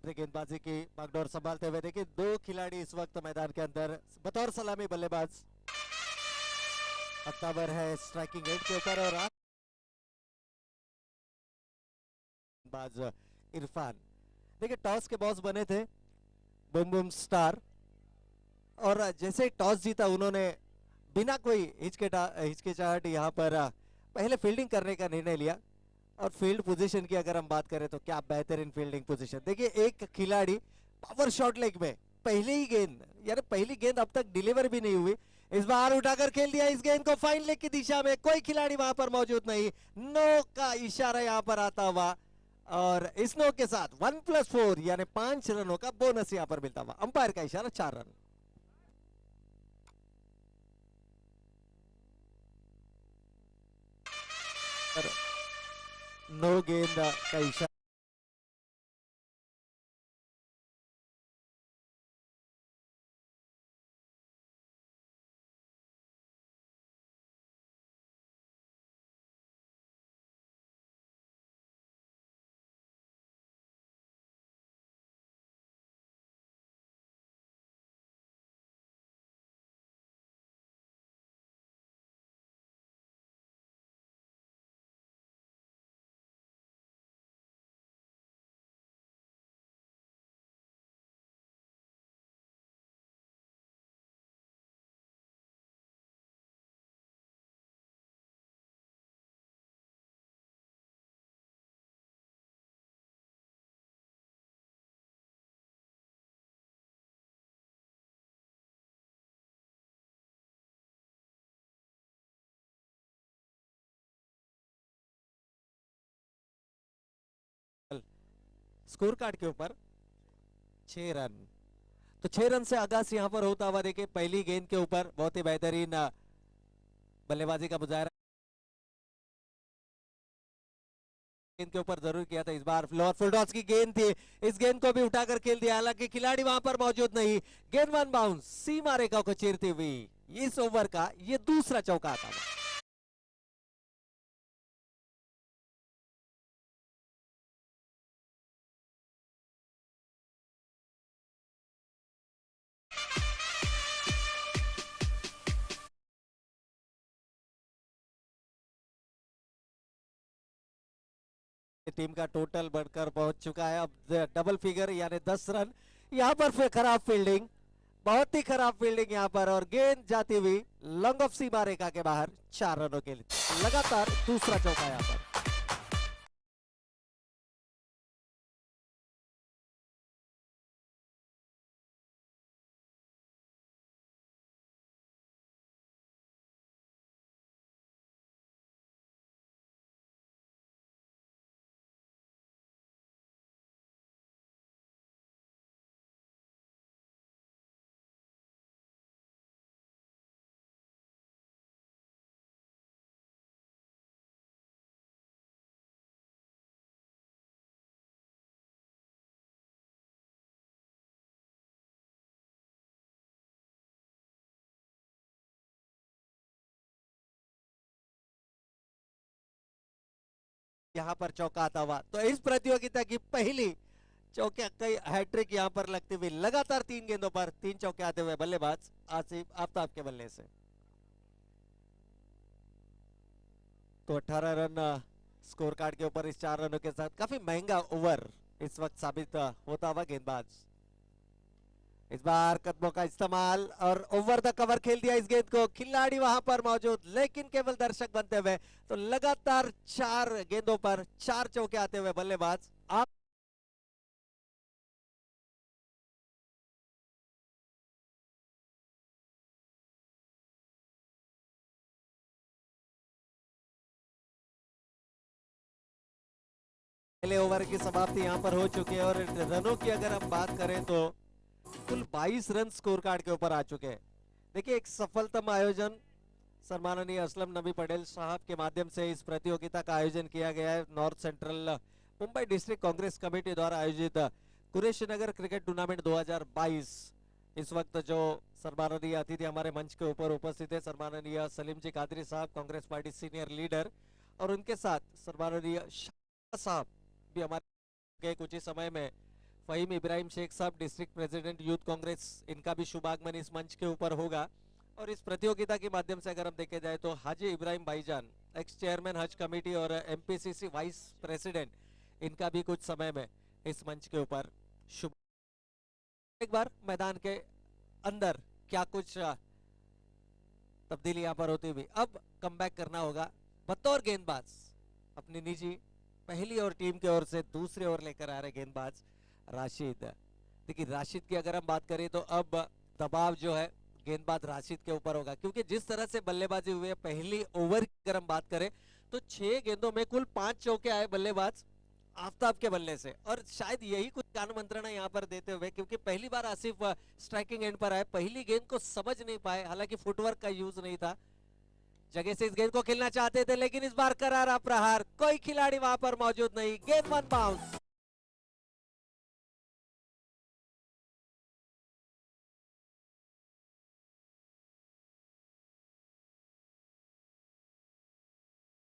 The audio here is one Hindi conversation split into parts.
अपनी गेंदबाजी की बागडोर संभालते हुए। देखिए दो खिलाड़ी इस वक्त मैदान के अंदर बतौर सलामी बल्लेबाज। अक्ताबर है स्ट्राइकिंग एंड के ऊपर और बाज इरफान। देखिए टॉस के बॉस बने थे बूम बूम स्टार, और जैसे टॉस जीता उन्होंने बिना कोई हिचकिचाहट यहाँ पर पहले फील्डिंग करने का निर्णय लिया। और फील्ड पोजीशन की अगर हम बात करें तो क्या बेहतरीन फील्डिंग पोजीशन। देखिए एक खिलाड़ी पावर शॉट लेग में पहले ही गेंद, यानी पहली गेंद अब तक डिलीवर भी नहीं हुई, इस बार उठाकर खेल दिया इस गेंद को फाइन लेग की दिशा में। कोई खिलाड़ी वहां पर मौजूद नहीं, नो का इशारा यहाँ पर आता हुआ, और इस नो के साथ 1+4 यानी 5 रनों का बोनस यहाँ पर मिलता हुआ। अंपायर का इशारा 4 रन। नो गेंद का इशारा। स्कोर कार्ड के ऊपर 6 रन, तो 6 रन से आगाज यहां पर होता हुआ। देखिए पहली गेंद के ऊपर बहुत ही बेहतरीन बल्लेबाजी का मुजाहरा गेंद के ऊपर जरूर किया था। इस बार फ्लोर फुल टॉस की गेंद थी, इस गेंद को भी उठाकर खेल दिया, हालांकि खिलाड़ी वहां पर मौजूद नहीं। गेंद वन बाउंस सीमा रेखा को चीरती हुई इस ओवर का ये दूसरा चौका आता है। टीम का टोटल बढ़कर पहुंच चुका है अब डबल फिगर यानी 10 रन। यहां पर फिर खराब फील्डिंग, बहुत ही खराब फील्डिंग यहां पर, और गेंद जाती हुई लॉन्ग ऑफ सीमा रेखा के बाहर 4 रनों के लिए लगातार दूसरा चौका यहां पर। यहां पर चौका आता हुआ, तो इस प्रतियोगिता की पहली चौके कई हैट्रिक यहां पर लगती हुई। लगातार 3 गेंदों पर 3 चौके आते हुए बल्लेबाज आसिफ आफ्ताब के बल्ले से। तो 18 रन स्कोर कार्ड के ऊपर इस 4 रनों के साथ काफी महंगा ओवर इस वक्त साबित होता हुआ गेंदबाज। इस बार कदमों का इस्तेमाल और ओवर द कवर खेल दिया इस गेंद को, खिलाड़ी वहां पर मौजूद लेकिन केवल दर्शक बनते हुए। तो लगातार 4 गेंदों पर 4 चौके आते हुए बल्लेबाज आप पहले ओवर की समाप्ति यहां पर हो चुकी है, और रनों की अगर हम बात करें तो कुल 22 रन स्कोर कार्ड के ऊपर आ चुके हैं। देखिए एक सफलतम आयोजन सम्माननीय असलम नबी पटेल साहब के माध्यम से इस प्रतियोगिता का आयोजन किया गया है। North central Mumbai district Congress committee द्वारा आयोजित कुरैशी नगर क्रिकेट टूर्नामेंट 2022। इस वक्त जो सम्माननीय अतिथि हमारे मंच के ऊपर उपस्थित है, सम्माननीय सलीम जी कादरी साहब, कांग्रेस पार्टी सीनियर लीडर, और उनके साथ सम्माननीय शाह साहब भी हमारे कुछ ही समय में फहीम इब्राहिम शेख साहब, डिस्ट्रिक्ट प्रेसिडेंट यूथ कांग्रेस, इनका भी शुभागमन इस मंच के ऊपर होगा। और इस प्रतियोगिता के माध्यम से अगर हम देखे जाए तो हाजी इब्राहिम भाईजान, एक्स चेयरमैन हज कमेटी और एमपीसीसी वाइस प्रेसिडेंट, इनका भी कुछ समय में इस मंच के ऊपर शुभ। एक बार मैदान के अंदर क्या कुछ तब्दीली यहाँ पर होती हुई, अब कमबैक करना होगा। बतौर गेंदबाज अपनी निजी पहली और टीम की ओर से दूसरी ओर लेकर आ रहे गेंदबाज राशिद। देखिए राशिद की अगर हम बात करें तो अब दबाव जो है गेंदबाज राशिद के ऊपर होगा, क्योंकि जिस तरह से बल्लेबाजी हुई है पहली ओवर की अगर हम बात करें तो 6 गेंदों में कुल 5 चौके आए बल्लेबाज आफ्ताब के बल्ले से। और शायद यही कुछ ज्ञान मंत्रणा यहाँ पर देते हुए, क्योंकि पहली बार आसिफ स्ट्राइकिंग एंड पर आए, पहली गेंद को समझ नहीं पाए, हालांकि फुटवर्क का यूज नहीं था, जगह से इस गेंद को खेलना चाहते थे, लेकिन इस बार करारा प्रहार, कोई खिलाड़ी वहां पर मौजूद नहीं, गेंद वन बाउंस।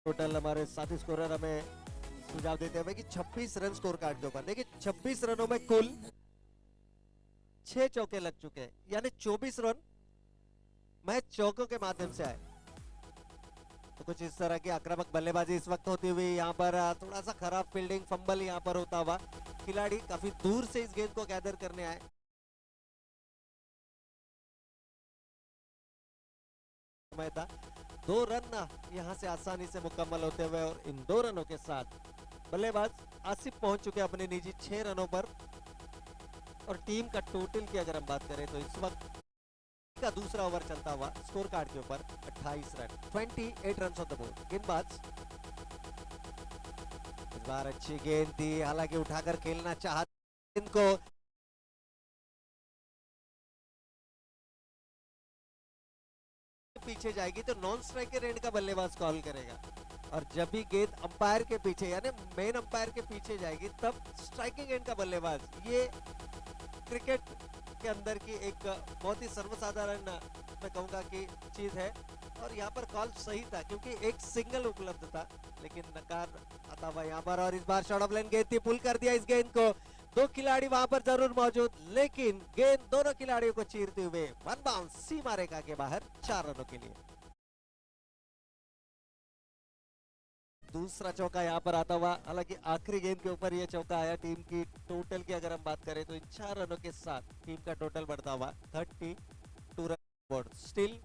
टोटल हमारे साथी स्कोरर हमें सुझाव देते हैं कि 26 रन स्कोर कार्ड के ऊपर। देखिए 26 रनों में कुल 6 चौके लग चुके हैं, यानी 24 रन मैच चौकों के माध्यम से आए। तो कुछ इस तरह की आक्रामक बल्लेबाजी इस वक्त होती हुई, यहाँ पर थोड़ा सा खराब फील्डिंग, फंबल यहाँ पर होता हुआ, खिलाड़ी काफी दूर से इस गेंद को गैदर करने आए। था 2 रन यहां से आसानी से मुकम्मल होते हुए, और इन 2 रनों के साथ बल्लेबाज आसिफ पहुंच चुके अपने निजी 6 रनों पर। और टीम का टोटल की अगर हम बात करें तो इस वक्त का दूसरा ओवर चलता हुआ स्कोर कार्ड के ऊपर 28 run, 28 run on the board. गेंदबाज इस बार अच्छी गेंद थी, हालांकि उठाकर खेलना चाहते इनको, पीछे जाएगी तो नॉन स्ट्राइकर एंड का बल्लेबाज कॉल करेगा, और जब भी गेंद अंपायर के पीछे यानी मेन अंपायर के पीछे जाएगी तब स्ट्राइकिंग एंड का बल्लेबाज। ये क्रिकेट के अंदर की एक बहुत ही सर्वसाधारण मैं कहूंगा कि चीज है, और यहाँ पर कॉल सही था क्योंकि एक सिंगल उपलब्ध था, लेकिन नकार आता हुआ यहाँ पर। और इस बार शॉर्ट ऑफ लाइन गेंद थी, पुल कर दिया इस गेंद को, 2 खिलाड़ी वहां पर जरूर मौजूद, लेकिन गेंद दोनों खिलाड़ियों को चीरते हुए वन बाउंस सीमा रेखा के बाहर 4 रनों के लिए। दूसरा चौका यहाँ पर आता हुआ, हालांकि आखिरी गेंद के ऊपर यह चौका आया। टीम की टोटल की अगर हम बात करें तो इन 4 रनों के साथ टीम का टोटल बढ़ता हुआ 32 run board. Still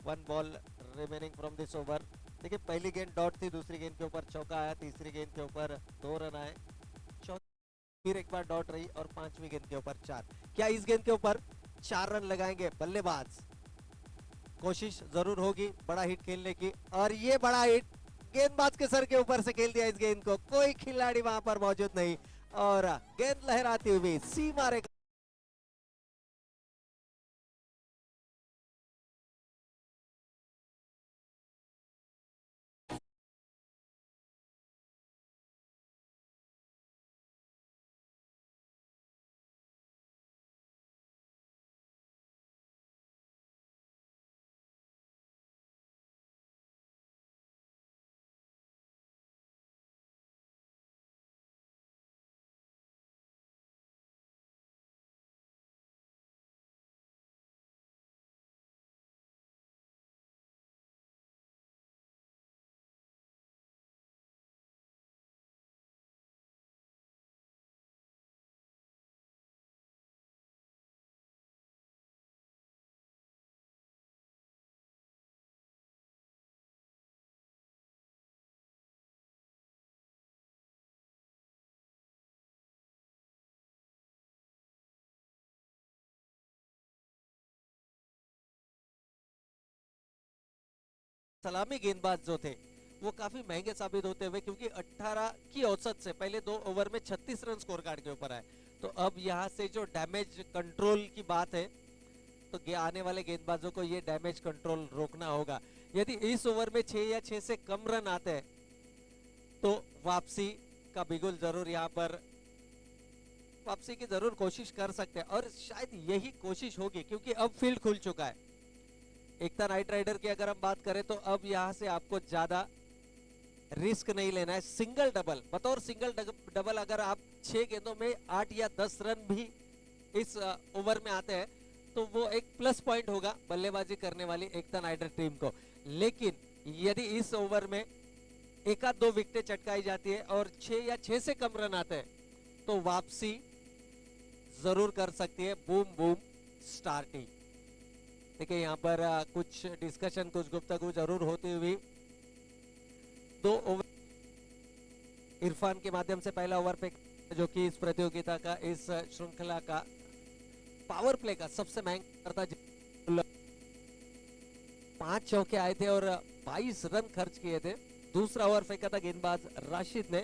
1 ball remaining from this over. देखिए पहली गेंद डॉट थी, दूसरी गेंद के ऊपर चौका आया, तीसरी गेंद के ऊपर 2 रन आए, फिर एक बार डॉट रही, और 5वीं गेंद के ऊपर 4। क्या इस गेंद के ऊपर 4 रन लगाएंगे बल्लेबाज? कोशिश जरूर होगी बड़ा हिट खेलने की, और ये बड़ा हिट गेंदबाज के सर के ऊपर से खेल दिया इस गेंद को, कोई खिलाड़ी वहां पर मौजूद नहीं, और गेंद लहराती हुई सीमा रेखा। सलामी गेंदबाज जो थे वो काफी महंगे साबित होते हुए, क्योंकि 18 की औसत से पहले 2 ओवर में 36 रन स्कोर कार्ड के ऊपर आए। तो अब यहाँ से जो डैमेज कंट्रोल की बात है, तो आने वाले गेंदबाजों को ये डैमेज कंट्रोल रोकना होगा। यदि इस ओवर में 6 या 6 से कम रन आते हैं तो वापसी का बिगुल जरूर यहाँ पर, वापसी की जरूर कोशिश कर सकते हैं, और शायद यही कोशिश होगी, क्योंकि अब फील्ड खुल चुका है। एकता नाइट राइडर की अगर हम बात करें तो अब यहां से आपको ज्यादा रिस्क नहीं लेना है। सिंगल डबल, बतौर सिंगल डबल अगर आप 6 गेंदों में 8 या 10 रन भी इस ओवर में आते हैं तो वो एक प्लस पॉइंट होगा बल्लेबाजी करने वाली एकता नाइडर टीम को। लेकिन यदि इस ओवर में एक आध 2 विकेटें चटकाई जाती है और 6 या 6 से कम रन आते हैं तो वापसी जरूर कर सकती है बूम बूम स्टार टीम। देखिए यहाँ पर कुछ डिस्कशन कुछ गुफ्तगू जरूर होती हुई 2 ओवर इरफान के माध्यम से पहला ओवर पे जो कि इस प्रतियोगिता का इस श्रृंखला का पावर प्ले का सबसे महंगा करता 5 चौके आए थे और 22 रन खर्च किए थे। दूसरा ओवर फेंका था गेंदबाज राशिद ने।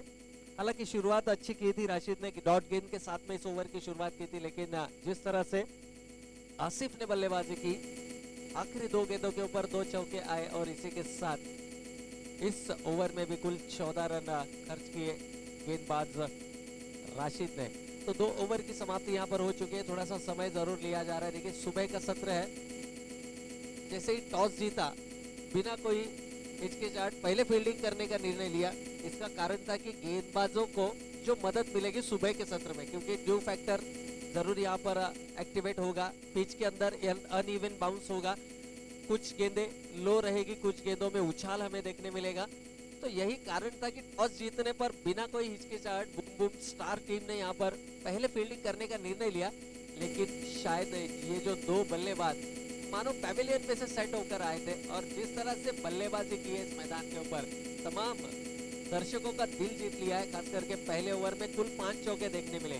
हालांकि शुरुआत अच्छी की थी राशिद ने कि डॉट गेंद के साथ में इस ओवर की शुरुआत की थी, लेकिन जिस तरह से आसिफ ने बल्लेबाजी की आखिरी 2 गेंदों के ऊपर 2 चौके आए और इसी के साथ इस ओवर में भी कुल 14 रन खर्च किए गेंदबाज राशिद ने। तो 2 ओवर की समाप्ति यहाँ पर हो चुकी है। थोड़ा सा समय जरूर लिया जा रहा है। देखिए सुबह का सत्र है, जैसे ही टॉस जीता बिना कोई हिचकिचाहट पहले फील्डिंग करने का निर्णय लिया। इसका कारण था कि गेंदबाजों को जो मदद मिलेगी सुबह के सत्र में, क्योंकि ड्यू फैक्टर जरूर यहाँ पर एक्टिवेट होगा, पिच के अंदर अनइवन बाउंस होगा, कुछ गेंदें लो रहेगी, कुछ गेंदों में उछाल हमें देखने मिलेगा। तो यही कारण था कि टॉस जीतने पर बिना कोई हिचकिचाहट बूम बूम स्टार टीम ने यहाँ पर पहले फील्डिंग करने का निर्णय लिया। लेकिन शायद ये जो 2 बल्लेबाज मानो पैविलियन में से सेट होकर आए थे और जिस तरह से बल्लेबाजी की है इस मैदान के ऊपर तमाम दर्शकों का दिल जीत लिया है। खास करके पहले ओवर में कुल 5 चौके देखने मिले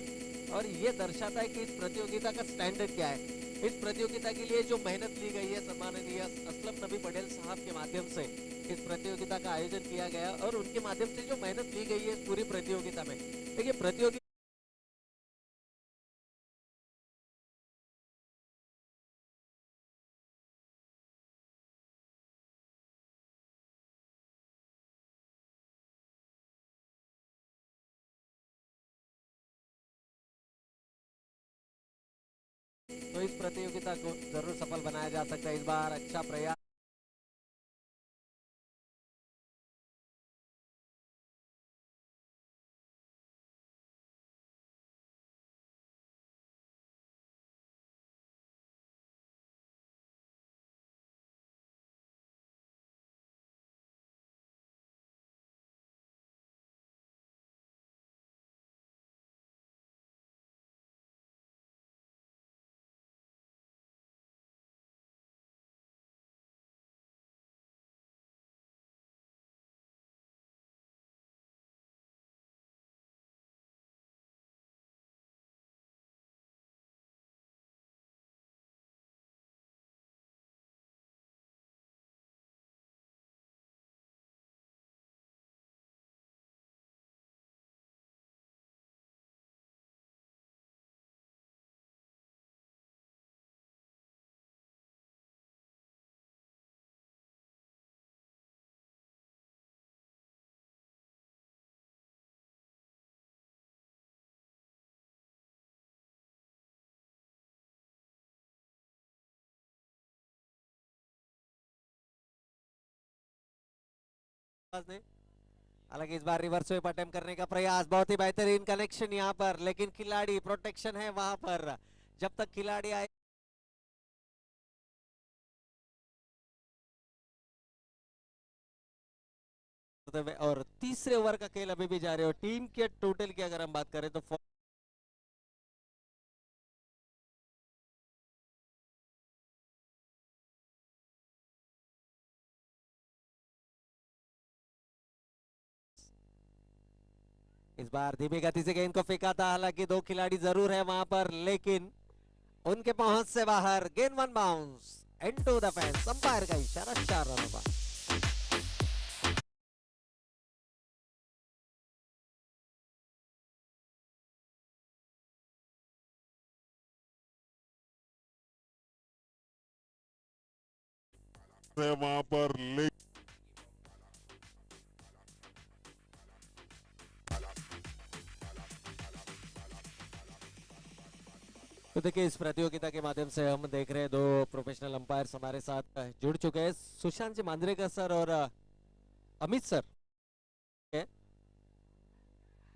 और ये दर्शाता है कि इस प्रतियोगिता का स्टैंडर्ड क्या है। इस प्रतियोगिता के लिए जो मेहनत ली गई है सम्माननीय असलम नबी पटेल साहब के माध्यम से इस प्रतियोगिता का आयोजन किया गया और उनके माध्यम से जो मेहनत ली गई है पूरी प्रतियोगिता में। देखिए प्रतियोगिता तो इस प्रतियोगिता को जरूर सफल बनाया जा सकता है। इस बार अच्छा प्रयास ने। हालांकि इस बार रिवर्स स्वीप अटेम्प्ट करने का प्रयास, बहुत ही बेहतरीन कनेक्शन यहाँ पर, लेकिन खिलाड़ी प्रोटेक्शन है वहां पर। जब तक खिलाड़ी आए और तीसरे ओवर का खेल अभी भी जारी है। टीम के टोटल की अगर हम बात करें तो इस बार धीमी गति से गेंद को फेंका था। हालांकि 2 खिलाड़ी जरूर है वहां पर, लेकिन उनके पहुंच से बाहर। गेंद 1 bounce into the fence. Umpire का इशारा 4 रनों का। वहां पर तो देखिए इस प्रतियोगिता के माध्यम से हम देख रहे हैं 2 प्रोफेशनल अंपायर्स हमारे साथ जुड़ चुके हैं, सुशांत जी मांद्रेकर सर और अमित सर।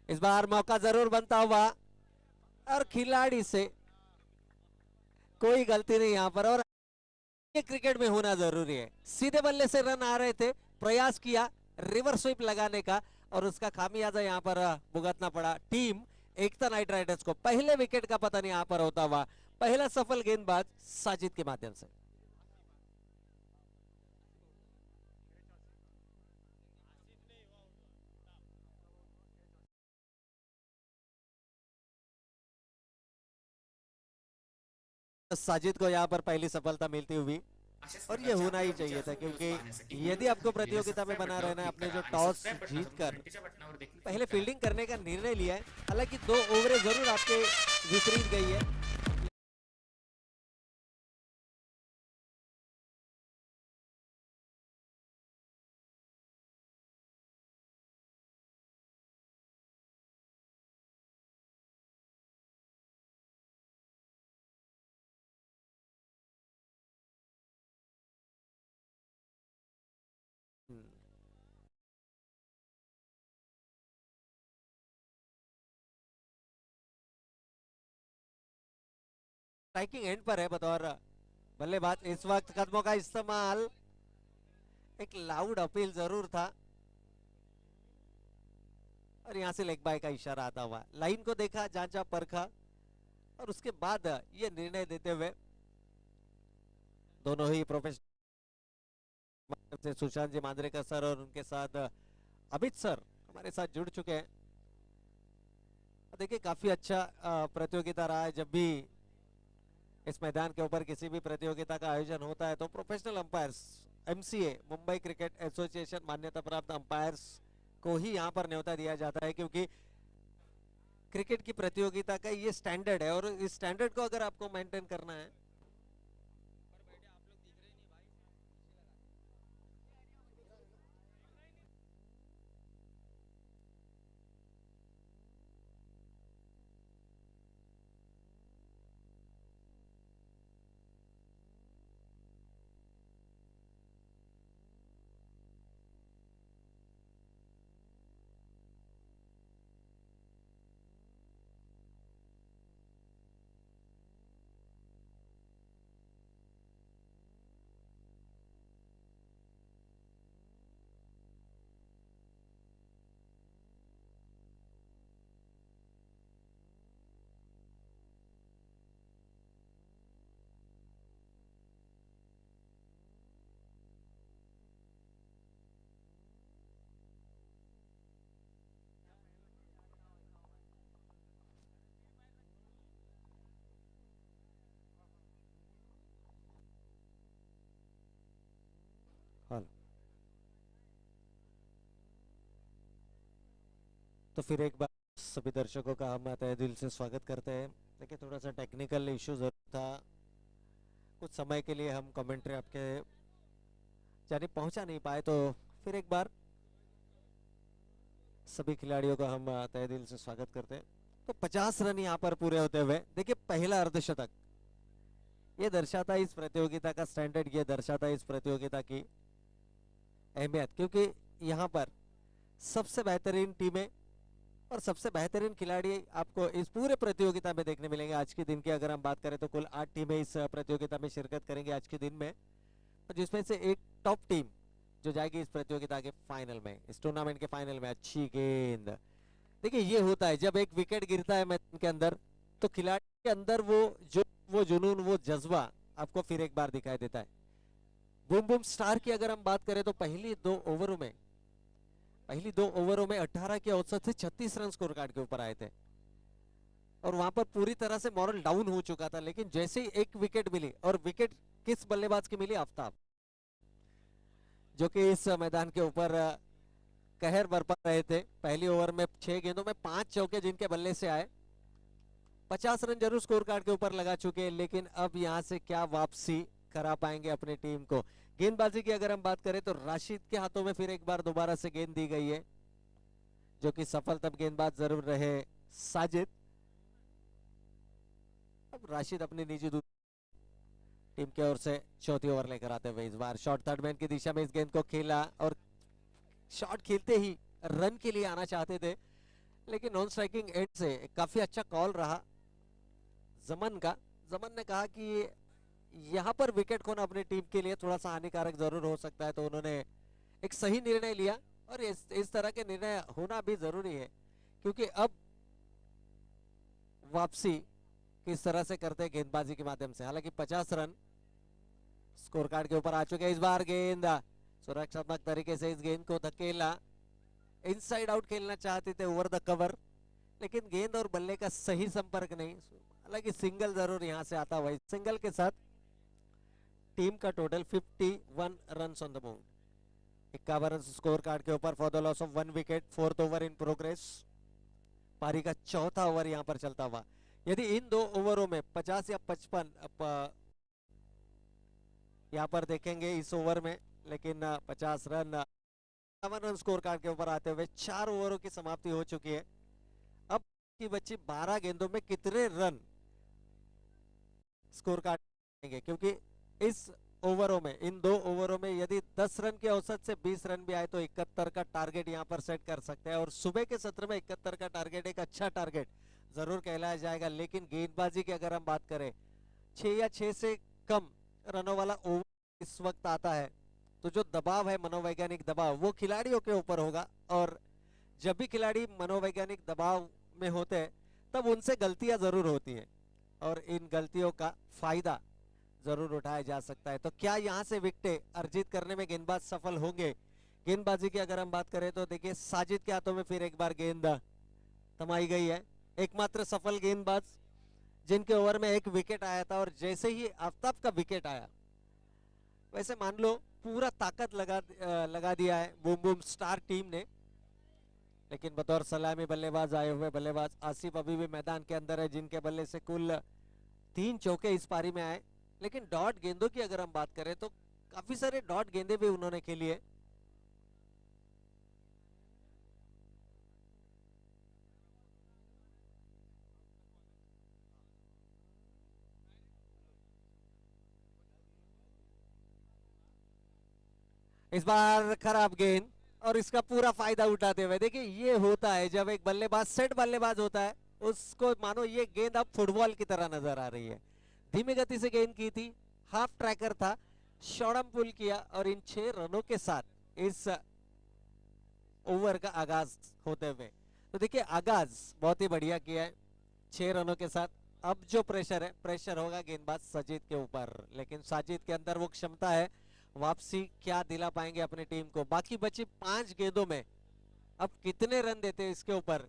इस बार मौका जरूर बनता हुआ और खिलाड़ी से कोई गलती नहीं यहाँ पर। और ये क्रिकेट में होना जरूरी है। सीधे बल्ले से रन आ रहे थे, प्रयास किया रिवर्स स्वीप लगाने का और उसका खामियाजा यहाँ पर भुगतना पड़ा टीम एकता नाइट राइडर्स को। पहले विकेट का पता नहीं यहाँ पर होता हुआ पहला सफल गेंदबाज साजिद के माध्यम से। साजिद को यहाँ पर पहली सफलता मिलती हुई और ये होना ही चाहिए था, क्योंकि यदि आपको प्रतियोगिता में बना रहना है, अपने जो टॉस जीतकर पहले फील्डिंग करने का निर्णय लिया है, हालांकि 2 ओवरें जरूर आपके विपरीत गई है। स्ट्राइकिंग एंड पर है बतौर बल्लेबाज इस वक्त। कदमों का इस्तेमाल, एक लाउड अपील जरूर था और यहां से लेग बाय का इशारा आता हुआ। लाइन को देखा, जांचा परखा और उसके बाद ये निर्णय देते हुए दोनों ही प्रोफेशनल से सुशांत जी मांद्रेकर सर और उनके साथ अमित सर हमारे साथ जुड़ चुके हैं। देखिए काफी अच्छा प्रतियोगिता रहा है। जब भी इस मैदान के ऊपर किसी भी प्रतियोगिता का आयोजन होता है तो professional umpires MCA Mumbai cricket association मान्यता प्राप्त अंपायर्स को ही यहां पर न्योता दिया जाता है, क्योंकि क्रिकेट की प्रतियोगिता का ये स्टैंडर्ड है और इस स्टैंडर्ड को अगर आपको मेंटेन करना है तो फिर एक बार सभी दर्शकों का हम तहे दिल से स्वागत करते हैं। देखिए थोड़ा सा टेक्निकल इश्यू जरूर था, कुछ समय के लिए हम कमेंट्री आपके जानिब पहुंचा नहीं पाए, तो फिर एक बार सभी खिलाड़ियों का हम तहे दिल से स्वागत करते हैं। तो 50 रन यहाँ पर पूरे होते हुए देखिए पहला अर्धशतक, ये दर्शाता है इस प्रतियोगिता का स्टैंडर्ड, ये दर्शाता है इस प्रतियोगिता की अहमियत, क्योंकि यहाँ पर सबसे बेहतरीन टीमें और सबसे बेहतरीन खिलाड़ी आपको इस पूरे प्रतियोगिता में देखने मिलेंगे। आज के दिन की अगर हम बात करें तो कुल 8 टीमें इस प्रतियोगिता में शिरकत करेंगे आज के दिन में, और जिसमें से एक टॉप टीम जो जाएगी इस प्रतियोगिता के फाइनल में, इस टूर्नामेंट के फाइनल में। अच्छी गेंद, देखिए ये होता है जब एक विकेट गिरता है मैदान के अंदर तो खिलाड़ी के अंदर वो जुनून, वो जज्बा आपको फिर एक बार दिखाई देता है। बूम बूम स्टार की अगर हम बात करें तो पहली दो ओवरों में 18 के औसत से 36 रन स्कोर कार्ड के ऊपर आए थे और वहां पर पूरी तरह से मॉरल डाउन हो चुका था, लेकिन जैसे ही एक विकेट मिली, और विकेट किस बल्लेबाज की मिली? आफ्ताब, जो कि इस मैदान के ऊपर कहर बरपा रहे थे। पहली ओवर में 6 गेंदों में 5 चौके जिनके बल्ले से आए, 50 रन जरूर स्कोर कार्ड के ऊपर लगा चुके हैं, लेकिन अब यहां से क्या वापसी करा पाएंगे अपनी टीम को? गेंदबाजी की अगर हम बात करें तो राशिद के हाथों में फिर एक बार दोबारा से गेंद दी गई है, जो कि सफल तब गेंदबाज जरूर रहे साजिद। अब राशिद अपनी निजी टीम की ओर से चौथी ओवर लेकर आते हुए इस बार शॉर्ट थर्ड मैन की दिशा में इस गेंद को खेला और शॉट खेलते ही रन के लिए आना चाहते थे, लेकिन नॉन स्ट्राइकिंग एंड से काफी अच्छा कॉल रहा जमन का। जमन ने कहा कि यहाँ पर विकेट खोना अपनी टीम के लिए थोड़ा सा हानिकारक जरूर हो सकता है, तो उन्होंने एक सही निर्णय लिया और इस तरह के निर्णय होना भी जरूरी है, क्योंकि अब वापसी किस तरह से करते हैं गेंदबाजी के माध्यम से। हालांकि 50 रन स्कोर कार्ड के ऊपर आ चुके हैं। इस बार गेंद सुरक्षात्मक तरीके से इस गेंद को धकेला, इनसाइड आउट खेलना चाहते थे ओवर द कवर, लेकिन गेंद और बल्ले का सही संपर्क नहीं। हालांकि सिंगल जरूर यहां से आता हुआ, सिंगल के साथ टीम का total 51 run on the move. 51 run score card के ऊपर for the loss of 1 wicket. 4th over in progress, पारी का चौथा ओवर यहां पर चलता हुआ। यदि इन 2 ओवरों में 50 या 55 यहां पर देखेंगे इस ओवर में, लेकिन 50 रन 51 रन स्कोर कार्ड के ऊपर आते हुए 4 ओवरों की समाप्ति हो चुकी है। अब की बच्ची 12 गेंदों में कितने रन स्कोर कार्ड देंगे, क्योंकि इस ओवरों में, इन 2 ओवरों में यदि 10 रन के औसत से 20 रन भी आए तो 71 का टारगेट यहां पर सेट कर सकते हैं। और सुबह के सत्र में 71 का टारगेट एक अच्छा टारगेट जरूर कहलाया जाएगा। लेकिन गेंदबाजी की अगर हम बात करें, 6 या 6 से कम रनों वाला ओवर इस वक्त आता है, तो जो दबाव है, मनोवैज्ञानिक दबाव, वो खिलाड़ियों के ऊपर होगा। और जब भी खिलाड़ी मनोवैज्ञानिक दबाव में होते हैं तब उनसे गलतियां जरूर होती हैं, और इन गलतियों का फायदा जरूर उठाया जा सकता है। तो क्या यहां से विकेट अर्जित करने में गेंदबाज सफल होंगे? गेंदबाजी की अगर हम बात करें तो देखिए, साजिद के हाथों में फिर एक बार गेंद थमाई गई है। एकमात्र सफल गेंदबाज जिनके ओवर में 1 विकेट आया था, और जैसे ही आफ्ताब का विकेट आया, वैसे मान लो पूरा ताकत लगा दिया है बूम बूम स्टार टीम ने। लेकिन बतौर सलामी बल्लेबाज आए हुए बल्लेबाज आसिफ अभी भी मैदान के अंदर है, जिनके बल्ले से कुल 3 चौके इस पारी में आए। लेकिन डॉट गेंदों की अगर हम बात करें तो काफी सारे डॉट गेंदे भी उन्होंने खेली है। इस बार खराब गेंद, और इसका पूरा फायदा उठाते हुए देखिए, ये होता है जब एक बल्लेबाज सेट बल्लेबाज होता है, उसको मानो ये गेंद अब फुटबॉल की तरह नजर आ रही है। धीमी गति से गेंद की थी, हाफ ट्रैकर था, शॉर्टम पुल किया, और इन 6 रनों के साथ इस ओवर का आगाज होते हुए, तो देखिए आगाज बहुत ही बढ़िया किया है 6 रनों के साथ। अब जो प्रेशर है, प्रेशर होगा गेंदबाज साजिद के ऊपर, लेकिन साजिद के अंदर वो क्षमता है, वापसी क्या दिला पाएंगे अपनी टीम को। बाकी बची 5 गेंदों में अब कितने रन देते हैं इसके ऊपर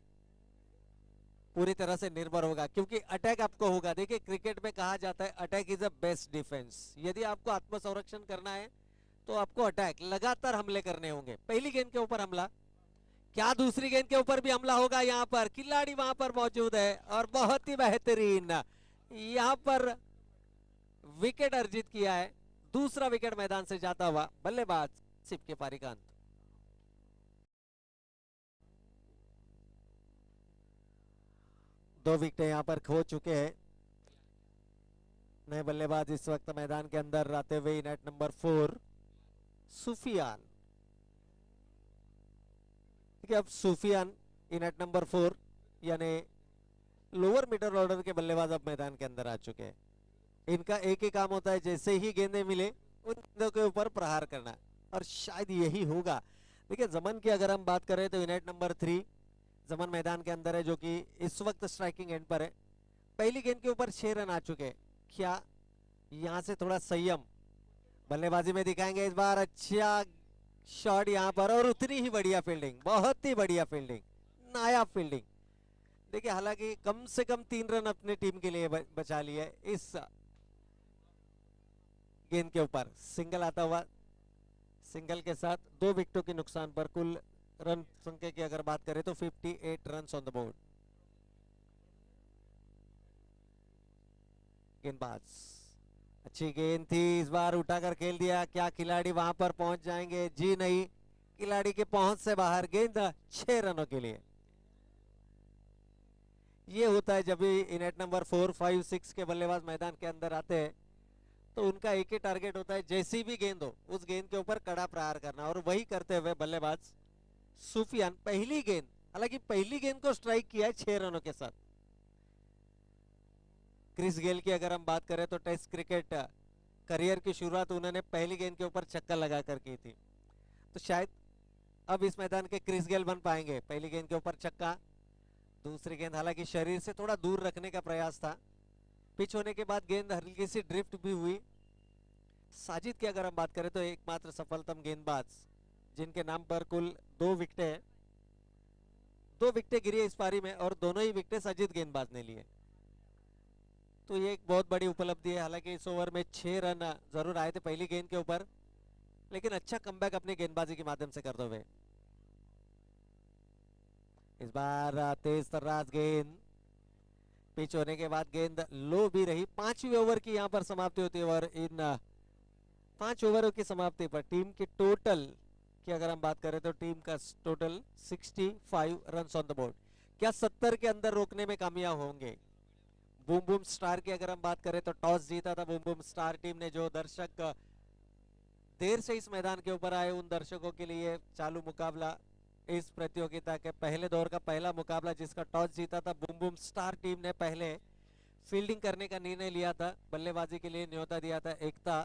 पूरी तरह से निर्भर होगा, क्योंकि अटैक आपको होगा। देखिए, क्रिकेट में कहा जाता है attack is a best defence. यदि आपको आत्मसंरक्षण करना है तो आपको अटैक, लगातार हमले करने होंगे। पहली गेंद के ऊपर हमला, क्या दूसरी गेंद के ऊपर भी हमला होगा? यहाँ पर खिलाड़ी वहां पर मौजूद है, और बहुत ही बेहतरीन यहाँ पर विकेट अर्जित किया है। दूसरा विकेट मैदान से जाता हुआ बल्लेबाज सिप के पारी का अंत। दो विकेट यहां पर खो चुके हैं। नए बल्लेबाज इस वक्त मैदान के अंदर आते हुए नेट नंबर 4 सुफियान। ठीक है, अब सुफियान नेट नंबर 4 यानी लोअर मिडल ऑर्डर के बल्लेबाज अब मैदान के अंदर आ चुके हैं। इनका एक ही काम होता है, जैसे ही गेंदें मिले उन गेंदों के ऊपर प्रहार करना, और शायद यही होगा। देखिए, जमन की अगर हम बात करें तो यूनिट नंबर 3 जमन मैदान के अंदर है, जो कि इस वक्त स्ट्राइकिंग एंड पर है। पहली गेंद के ऊपर 6 रन आ चुके हैं। क्या यहां से थोड़ा संयम बल्लेबाजी में दिखाएंगे इस बार? अच्छा शॉट यहां पर, और उतनी ही बढ़िया फील्डिंग, बहुत ही बढ़िया फील्डिंग, नायाब फील्डिंग। देखिए, हालांकि कम से कम 3 रन अपनी टीम के लिए बचा लिए इस गेंद के ऊपर। सिंगल आता हुआ, सिंगल के साथ 2 विकेटों के नुकसान पर कुल रन संख्या की अगर बात करें तो 58 रन ऑन द बोर्ड। गेंदबाज, अच्छी गेंद थी, इस बार उठाकर खेल दिया। क्या खिलाड़ी वहां पर पहुंच जाएंगे? जी नहीं, खिलाड़ी के पहुंच से बाहर। गेंद 6 रनों के लिए। ये होता है जब भी नेट नंबर 4, 5, 6 के बल्लेबाज मैदान के अंदर आते हैं, तो उनका एक ही टारगेट होता है, जैसी भी गेंद हो उस गेंद के ऊपर कड़ा प्रहार करना, और वही करते हुए बल्लेबाज सुफियान पहली गेंद हालांकि पहली गेंद को स्ट्राइक किया है 6 रनों के साथ। क्रिस गेल की अगर हम बात करें तो टेस्ट क्रिकेट करियर की शुरुआत उन्होंने पहली गेंद के ऊपर छक्का लगाकर की थी। तो शायद अब इस मैदान के क्रिस गेल बन पाएंगे। पहली गेंद के ऊपर छक्का, दूसरी गेंद हालांकि शरीर से थोड़ा दूर रखने का प्रयास था। पिच होने के बाद गेंद हल्की सी ड्रिफ्ट भी हुई। साजिद की अगर हम बात करें तो एकमात्र सफलतम गेंदबाज जिनके नाम पर कुल 2 विकेटें हैं। 2 विकेटें गिरी इस पारी में और दोनों ही विकेटें साजिद गेंदबाज ने लिए। तो ये एक बहुत बड़ी उपलब्धि है। हालांकि इस ओवर में 6 रन जरूर आए थे पहली गेंद के ऊपर, लेकिन अच्छा कमबैक अपनी गेंदबाजी के माध्यम से करते हुए। इस बार तेज तर्राज गेंद, पिच होने के बाद गेंद लो भी रही। 5वें ओवर की यहाँ पर समाप्ति होती है और इन 5 ओवरों की समाप्ति पर टीम की टोटल की अगर हम बात करें तो टीम का total 65 run on the board. क्या 70 के अंदर रोकने में कामयाब होंगे? बूम बूम स्टार की अगर हम बात करें तो टॉस जीता था बूम बूम स्टार टीम ने। जो दर्शक देर से इस मैदान के ऊपर आए उन दर्शकों के लिए चालू मुकाबला इस प्रतियोगिता के पहले दौर का पहला मुकाबला, जिसका टॉस जीता था बूम बूम स्टार टीम ने। पहले फील्डिंग करने का निर्णय लिया था, बल्लेबाजी के लिए न्योता दिया था एकता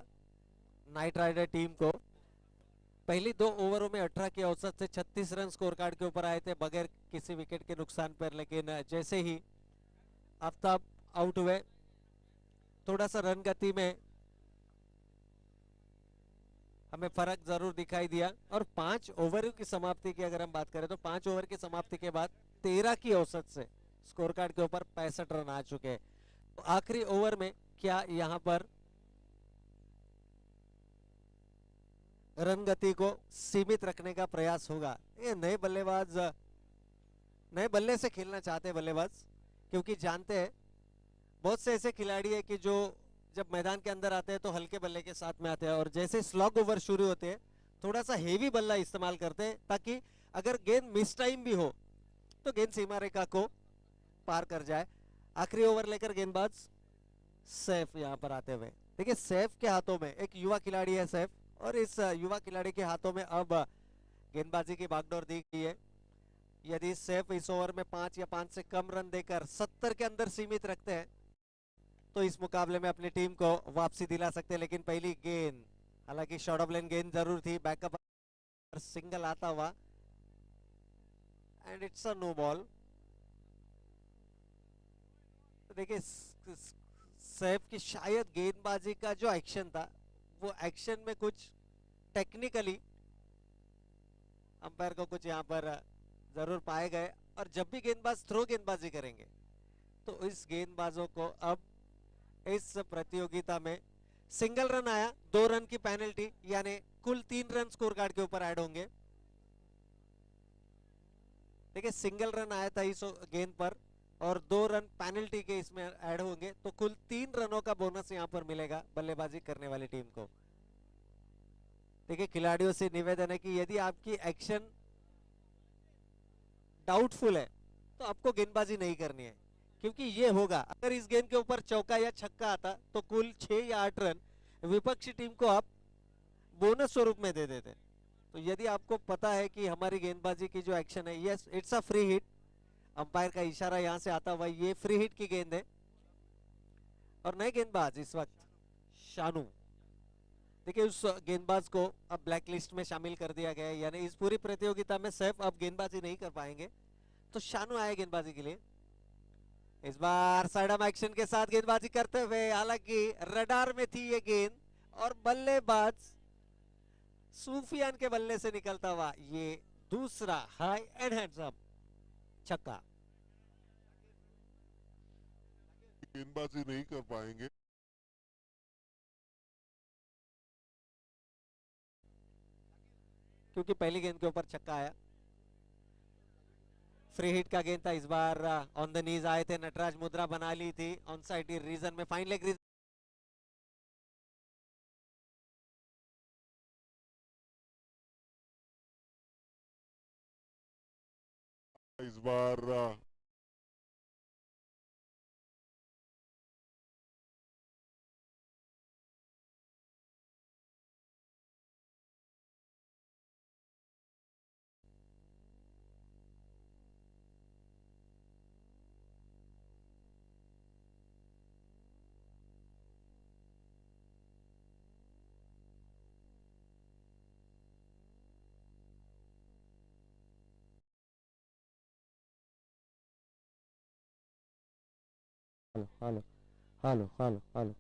नाइट राइडर टीम को। पहली 2 ओवरों में 18 की औसत से 36 रन स्कोर कार्ड के ऊपर आए थे बगैर किसी विकेट के नुकसान पर। लेकिन जैसे ही आफ्ताब आउट हुए, थोड़ा सा रन गति में हमें फर्क जरूर दिखाई दिया। और 5 ओवर की समाप्ति की अगर हम बात करें तो 5 ओवर की समाप्ति के बाद 13 की औसत से स्कोर कार्ड के ऊपर 65 रन आ चुके हैं। तो आखिरी ओवर में क्या यहां पर रन गति को सीमित रखने का प्रयास होगा? ये नए बल्लेबाज नए बल्ले से खेलना चाहते हैं बल्लेबाज, क्योंकि जानते हैं बहुत से ऐसे खिलाड़ी है कि जो जब मैदान के अंदर आते हैं तो हल्के बल्ले के साथ में आते हैं और जैसे स्लॉग ओवर शुरू होते हैं थोड़ा सा हेवी बल्ला इस्तेमाल करते हैं, ताकि अगर गेंद मिस टाइम भी हो तो गेंद सीमा रेखा को पार कर जाए। आखिरी ओवर लेकर गेंदबाज सैफ यहां पर आते हुए। देखिए सैफ के हाथों में एक युवा खिलाड़ी है सैफ, और इस युवा खिलाड़ी के हाथों में अब गेंदबाजी की बागडोर दी गई है। यदि सैफ इस ओवर में 5 या 5 से कम रन देकर 70 के अंदर सीमित रखते हैं तो इस मुकाबले में अपनी टीम को वापसी दिला सकते हैं। लेकिन पहली गेंद, हालांकि शॉर्ट ऑफ लेन गेंद जरूर थी, बैकअप सिंगल आता हुआ and it's a no ball. देखिए सैफ की शायद गेंदबाजी का जो एक्शन था वो एक्शन में कुछ टेक्निकली अंपायर को कुछ यहाँ पर जरूर पाए गए। और जब भी गेंदबाज थ्रो गेंदबाजी करेंगे तो इस गेंदबाजों को अब इस प्रतियोगिता में सिंगल रन आया, 2 रन की पेनल्टी, यानी कुल 3 रन स्कोर कार्ड के ऊपर ऐड होंगे। देखिए सिंगल रन आया था इस गेंद पर और 2 रन पेनल्टी के इसमें ऐड होंगे, तो कुल 3 रनों का बोनस यहां पर मिलेगा बल्लेबाजी करने वाली टीम को। देखिए खिलाड़ियों से निवेदन है कि यदि आपकी एक्शन डाउटफुल है तो आपको गेंदबाजी नहीं करनी है, क्योंकि ये होगा अगर इस गेंद के ऊपर चौका या छक्का आता तो कुल 6 या 8 रन विपक्षी टीम को आप बोनस स्वरूप में दे देते। तो यदि आपको पता है कि हमारी गेंदबाजी की जो एक्शन है, yes it's a free hit, umpire का इशारा यहां से आता हुआ, ये फ्री हिट की गेंद है। और नए गेंदबाज इस वक्त शानू, देखिए उस गेंदबाज को अब ब्लैक लिस्ट में शामिल कर दिया गया है, यानी इस पूरी प्रतियोगिता में सैफ अब गेंदबाजी नहीं कर पाएंगे, तो शानू आए गेंदबाजी के लिए। इस बार साइड एक्शन के साथ गेंदबाजी करते हुए, हालांकि रडार में थी ये गेंद और बल्लेबाज सूफियान के बल्ले से निकलता हुआ ये दूसरा हाई एंड हैंडसम छक्का। गेंदबाजी नहीं कर पाएंगे। क्योंकि पहली गेंद के ऊपर छक्का आया। फ्री हिट का गेंद था, इस बार ऑन द नीज आए थे, नटराज मुद्रा बना ली थी ऑन साइड रीजन में, फाइन लेग इस बार hello hello hello hello hello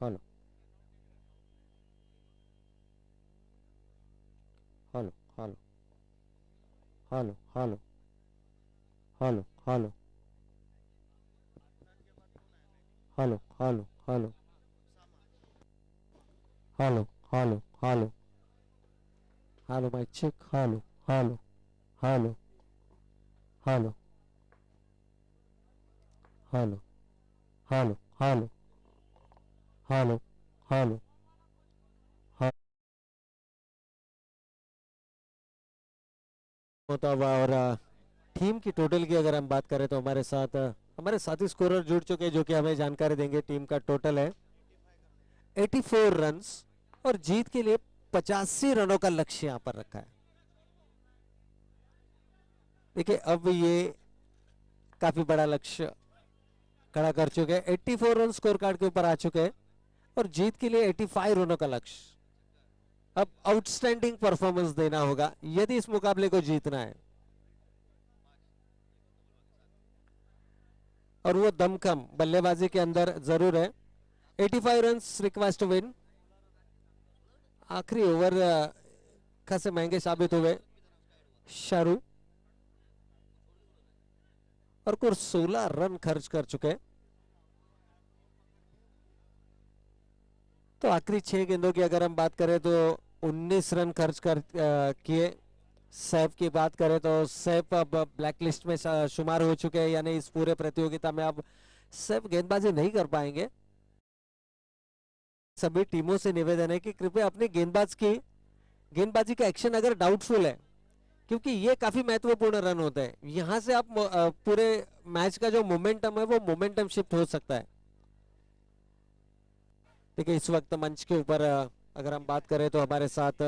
hello hello hello hello hello hello hello hello hello hello hello hello hello hello mic check hello hello hello hello hello hello hello hello hello होता हुआ और टीम की टोटल की अगर हम बात करें तो हमारे साथ हमारे साथी स्कोरर जुड़ चुके हैं जो कि हमें जानकारी देंगे। टीम का टोटल है 84 रन्स और जीत के लिए 85 रनों का लक्ष्य यहां पर रखा है। देखिए अब ये काफी बड़ा लक्ष्य खड़ा कर चुके हैं। 84 रन स्कोर कार्ड के ऊपर आ चुके हैं और जीत के लिए 85 रनों का लक्ष्य। अब आउटस्टैंडिंग परफॉर्मेंस देना होगा यदि इस मुकाबले को जीतना है और वो दमखम बल्लेबाजी के अंदर जरूर है। 85 रन्स रिक्वेस्ट विन। आखिरी ओवर खासे महंगे साबित हुए शारू और कुल 16 रन खर्च कर चुके। तो आखिरी 6 गेंदों की अगर हम बात करें तो 19 रन खर्च कर किए। सैफ की बात करें तो सैफ अब ब्लैक लिस्ट में शुमार हो चुके हैं, यानी इस पूरे प्रतियोगिता में अब सैफ गेंदबाजी नहीं कर पाएंगे। सभी टीमों से निवेदन है कि कृपया अपने गेंदबाजी का एक्शन अगर डाउटफुल है, क्योंकि ये काफी महत्वपूर्ण रन होते हैं, यहां से आप पूरे मैच का जो मोमेंटम है वो मोमेंटम शिफ्ट हो सकता है। देखिए इस वक्त मंच के ऊपर अगर हम बात करें तो हमारे साथ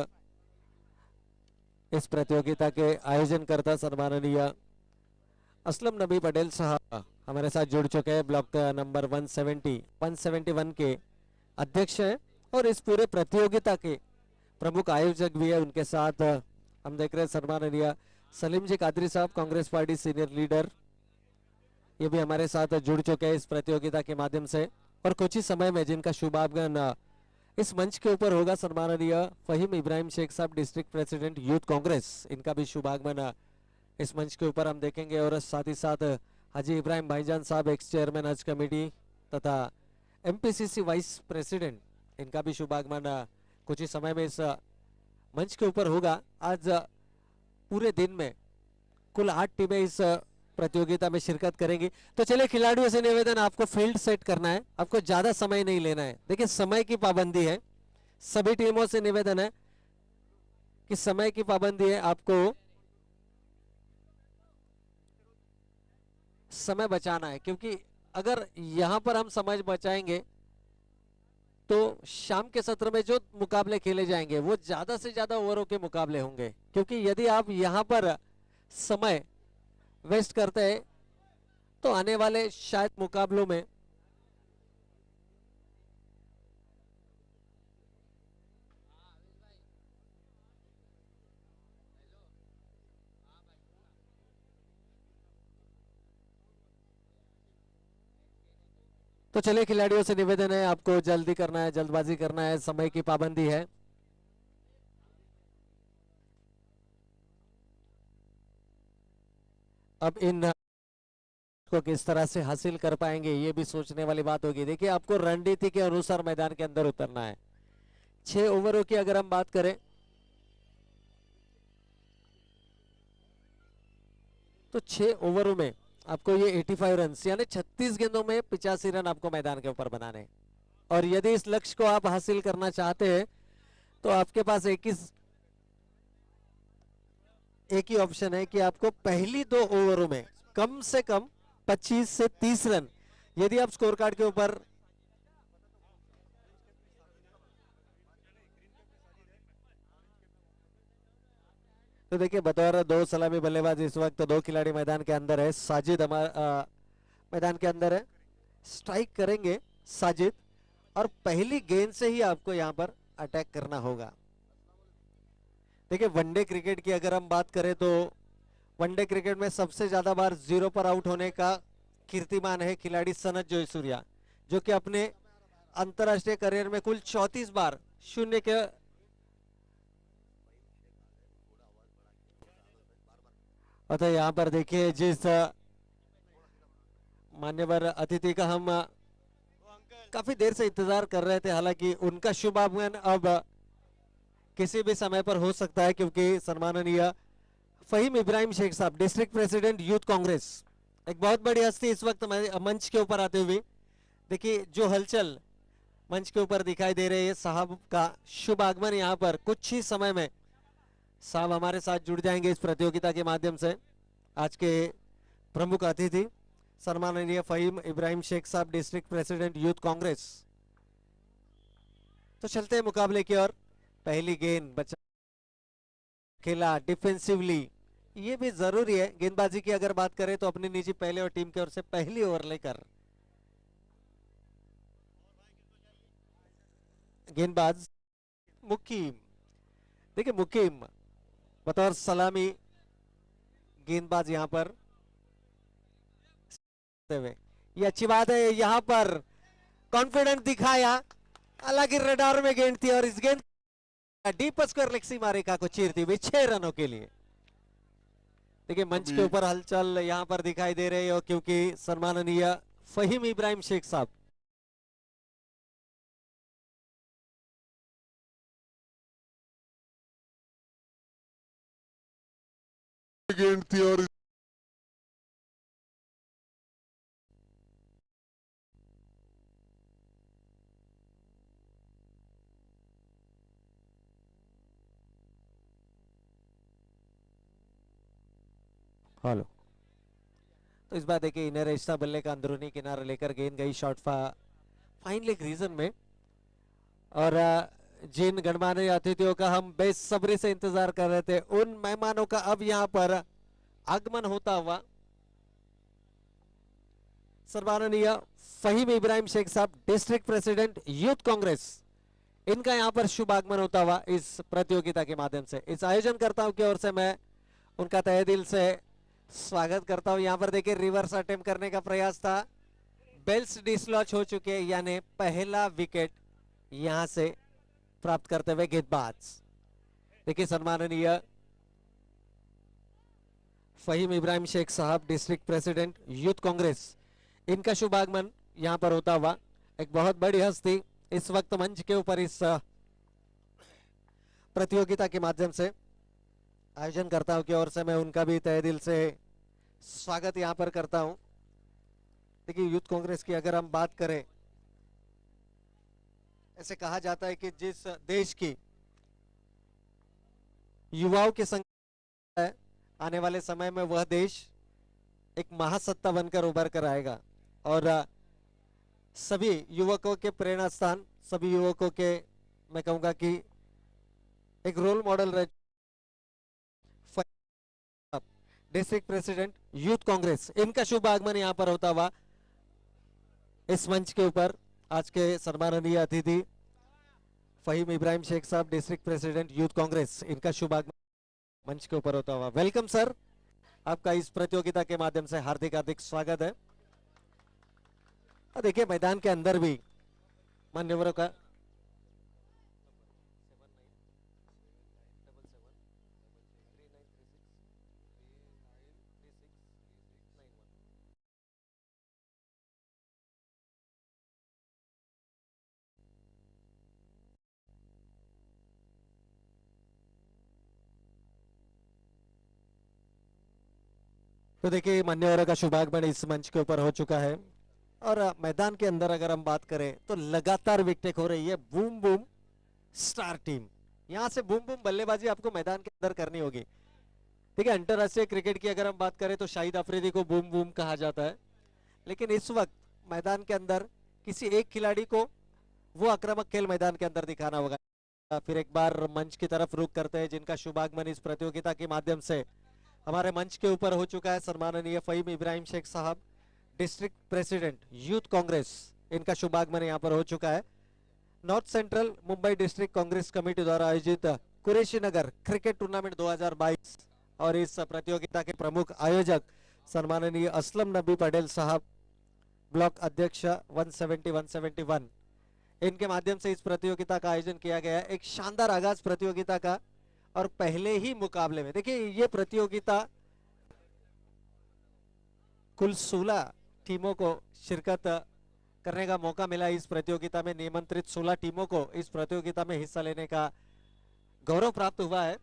इस प्रतियोगिता के आयोजनकर्ता सम्माननीय असलम नबी पटेल साहब हमारे साथ जुड़ चुके हैं। ब्लॉक नंबर 171 के अध्यक्ष हैं और इस पूरे प्रतियोगिता के प्रमुख आयोजक भी है। उनके साथ हम देख रहे हैं सम्माननीय सलीम जी कादरी साहब, कांग्रेस पार्टी सीनियर लीडर, ये भी हमारे साथ जुड़ चुके हैं इस प्रतियोगिता के माध्यम से। और कुछ ही समय में जिनका शुभागमन इस मंच के ऊपर होगा सम्माननीय फहीम इब्राहिम शेख साहब, डिस्ट्रिक्ट प्रेसिडेंट यूथ कांग्रेस, इनका भी शुभागमन इस मंच के ऊपर हम देखेंगे। और साथ ही साथ हाजी इब्राहिम भाईजान साहब, एक्स चेयरमैन हज कमेटी तथा एमपीसीसी वाइस प्रेसिडेंट, इनका भी शुभागमन कुछ ही समय में इस मंच के ऊपर होगा। आज पूरे दिन में कुल 8 टीमें इस प्रतियोगिता में शिरकत करेंगी। तो चलिए खिलाड़ियों से निवेदन, आपको फील्ड सेट करना है, आपको ज्यादा समय नहीं लेना है। देखिए समय की पाबंदी है, सभी टीमों से निवेदन है कि समय की पाबंदी है, आपको समय बचाना है, क्योंकि अगर यहां पर हम समय बचाएंगे तो शाम के सत्र में जो मुकाबले खेले जाएंगे वो ज्यादा से ज्यादा ओवरों के मुकाबले होंगे। क्योंकि यदि आप यहां पर समय वेस्ट करते हैं तो आने वाले शायद मुकाबलों में तो चलिए खिलाड़ियों से निवेदन है, आपको जल्दी करना है, जल्दबाजी करना है, समय की पाबंदी है। अब इन को किस तरह से हासिल कर पाएंगे ये भी सोचने वाली बात होगी। देखिए आपको रणनीति के अनुसार मैदान के अंदर उतरना है। 6 ओवरों की अगर हम बात करें तो 6 ओवरों में आपको ये 85 रन यानी 36 गेंदों में 85 रन आपको मैदान के ऊपर बनाने हैं। और यदि इस लक्ष्य को आप हासिल करना चाहते हैं तो आपके पास एक ही ऑप्शन है कि आपको पहली 2 ओवरों में कम से कम 25 से 30 रन यदि आप स्कोर कार्ड के ऊपर तो देखिए बतौर 2 सलामी बल्लेबाज इस वक्त 2 खिलाड़ी मैदान के अंदर है। साजिद हमारा मैदान के अंदर है, स्ट्राइक करेंगे साजिद और पहली गेंद से ही आपको यहां पर अटैक करना होगा। देखिए वनडे क्रिकेट की अगर हम बात करें तो वनडे क्रिकेट में सबसे ज्यादा बार 0 पर आउट होने का कीर्तिमान है खिलाड़ी सनत जयसूर्या, जो कि अपने अंतरराष्ट्रीय करियर में कुल 34 बार शून्य के अतः यहाँ पर देखिए जिस मान्यवर अतिथि का हम काफी देर से इंतजार कर रहे थे, हालांकि उनका शुभ आगमन अब किसी भी समय पर हो सकता है, क्योंकि सम्माननीय फहीम इब्राहिम शेख साहब डिस्ट्रिक्ट प्रेसिडेंट यूथ कांग्रेस, एक बहुत बड़ी हस्ती इस वक्त मंच के ऊपर आते हुए, देखिए जो हलचल मंच के ऊपर दिखाई दे रही है, साहब का शुभ आगमन यहाँ पर कुछ ही समय में साहब हमारे साथ जुड़ जाएंगे इस प्रतियोगिता के माध्यम से। आज के प्रमुख अतिथि सम्माननीय फहीम इब्राहिम शेख साहब डिस्ट्रिक्ट प्रेसिडेंट यूथ कांग्रेस। तो चलते हैं मुकाबले की ओर। पहली गेंद बचा खेला डिफेंसिवली, ये भी जरूरी है। गेंदबाजी की अगर बात करें तो अपनी निजी पहले और टीम की ओर से पहली ओवर लेकर गेंदबाज मुकीम, देखिए मुकीम बतौर सलामी गेंदबाज यहां पर, ये अच्छी बात है, यहां पर कॉन्फिडेंट दिखाया, हालांकि रडार में गेंद थी और इस गेंद डीप स्क्वायर लेग सीमा रेखा को चीरती हुई 6 रनों के लिए। देखिए मंच के ऊपर हलचल यहां पर दिखाई दे रही है, क्योंकि सम्माननीय फहीम इब्राहिम शेख साहब गेंद थी और हेलो। तो इस बार देखिए इनर एस्टा बल्ले का अंदरूनी किनारा लेकर गेंद गई शॉर्ट फाइन लेग रीजन में, और जिन गणमान्य अतिथियों का हम बेसब्री से इंतजार कर रहे थे, उन मेहमानों का अब यहां पर आगमन होता हुआ सम्माननीय फहीम इब्राहिम शेख साहब डिस्ट्रिक्ट प्रेसिडेंट यूथ कांग्रेस, इनका यहां पर शुभ आगमन होता हुआ इस प्रतियोगिता के माध्यम से इस आयोजनकर्ताओं की ओर से मैं उनका तहे दिल से स्वागत करता हूं। यहां पर देखिए रिवर्स अटेम्प्ट करने का प्रयास था, बेल्स डिसलॉच हो चुके, यानी पहला विकेट यहां से प्राप्त करते हुए गेंदबाज। देखिए सम्माननीय फहीम इब्राहिम शेख साहब डिस्ट्रिक्ट प्रेसिडेंट यूथ कांग्रेस, इनका शुभ आगमन यहां पर होता हुआ, एक बहुत बड़ी हस्ती इस वक्त मंच के ऊपर इस प्रतियोगिता के माध्यम से आयोजनकर्ताओं की ओर से मैं उनका भी तहे दिल से स्वागत यहां पर करता हूं। देखिए यूथ कांग्रेस की अगर हम बात करें, ऐसे कहा जाता है कि जिस देश की युवाओं की संख्या है, आने वाले समय में वह देश एक महासत्ता बनकर उभर कर आएगा, और सभी युवकों के प्रेरणा स्थान, सभी युवकों के मैं कहूंगा कि एक रोल मॉडल रह डिस्ट्रिक्ट प्रेसिडेंट यूथ कांग्रेस, इनका शुभ आगमन यहां पर होता हुआ इस मंच के ऊपर आज के सम्माननीय अतिथि फहीम इब्राहिम शेख साहब डिस्ट्रिक्ट प्रेसिडेंट यूथ कांग्रेस, इनका शुभ आगमन मंच के ऊपर होता हुआ। वेलकम सर, आपका इस प्रतियोगिता के माध्यम से हार्दिक हार्दिक स्वागत है। और देखिए मैदान के अंदर भी मान्यवरों का तो देखिए मान्यवरों का शुभागमन इस मंच के ऊपर हो चुका है। और मैदान के अंदर अगर हम बात करें तो लगातार विकेट हो रही है बूम बूम स्टार टीम। यहां से बूम बूम बल्लेबाजी आपको मैदान के अंदर करनी होगी। देखिए अंतरराष्ट्रीय क्रिकेट की अगर हम बात करें तो शाहिद अफरीदी को बूम बूम कहा जाता है, लेकिन इस वक्त मैदान के अंदर किसी एक खिलाड़ी को वो आक्रामक खेल मैदान के अंदर दिखाना होगा। फिर एक बार मंच की तरफ रुख करते हैं जिनका शुभागमन इस प्रतियोगिता के माध्यम से हमारे मंच के ऊपर हो चुका है। सम्माननीय फहीम इब्राहिम शेख साहब, डिस्ट्रिक्ट प्रेसिडेंट यूथ कांग्रेस, इनका शुभागमन यहाँ पर हो चुका है। North central Mumbai district Congress committee द्वारा आयोजित कुरैशी नगर क्रिकेट टूर्नामेंट 2022 और इस प्रतियोगिता के प्रमुख आयोजक सम्माननीय असलम नबी पटेल साहब, ब्लॉक अध्यक्ष 170-171, इनके माध्यम से इस प्रतियोगिता का आयोजन किया गया है। एक शानदार आगाज प्रतियोगिता का और पहले ही मुकाबले में देखिए ये प्रतियोगिता कुल 16 टीमों को शिरकत करने का मौका मिला। इस प्रतियोगिता में निमंत्रित 16 टीमों को इस प्रतियोगिता में हिस्सा लेने का गौरव प्राप्त हुआ है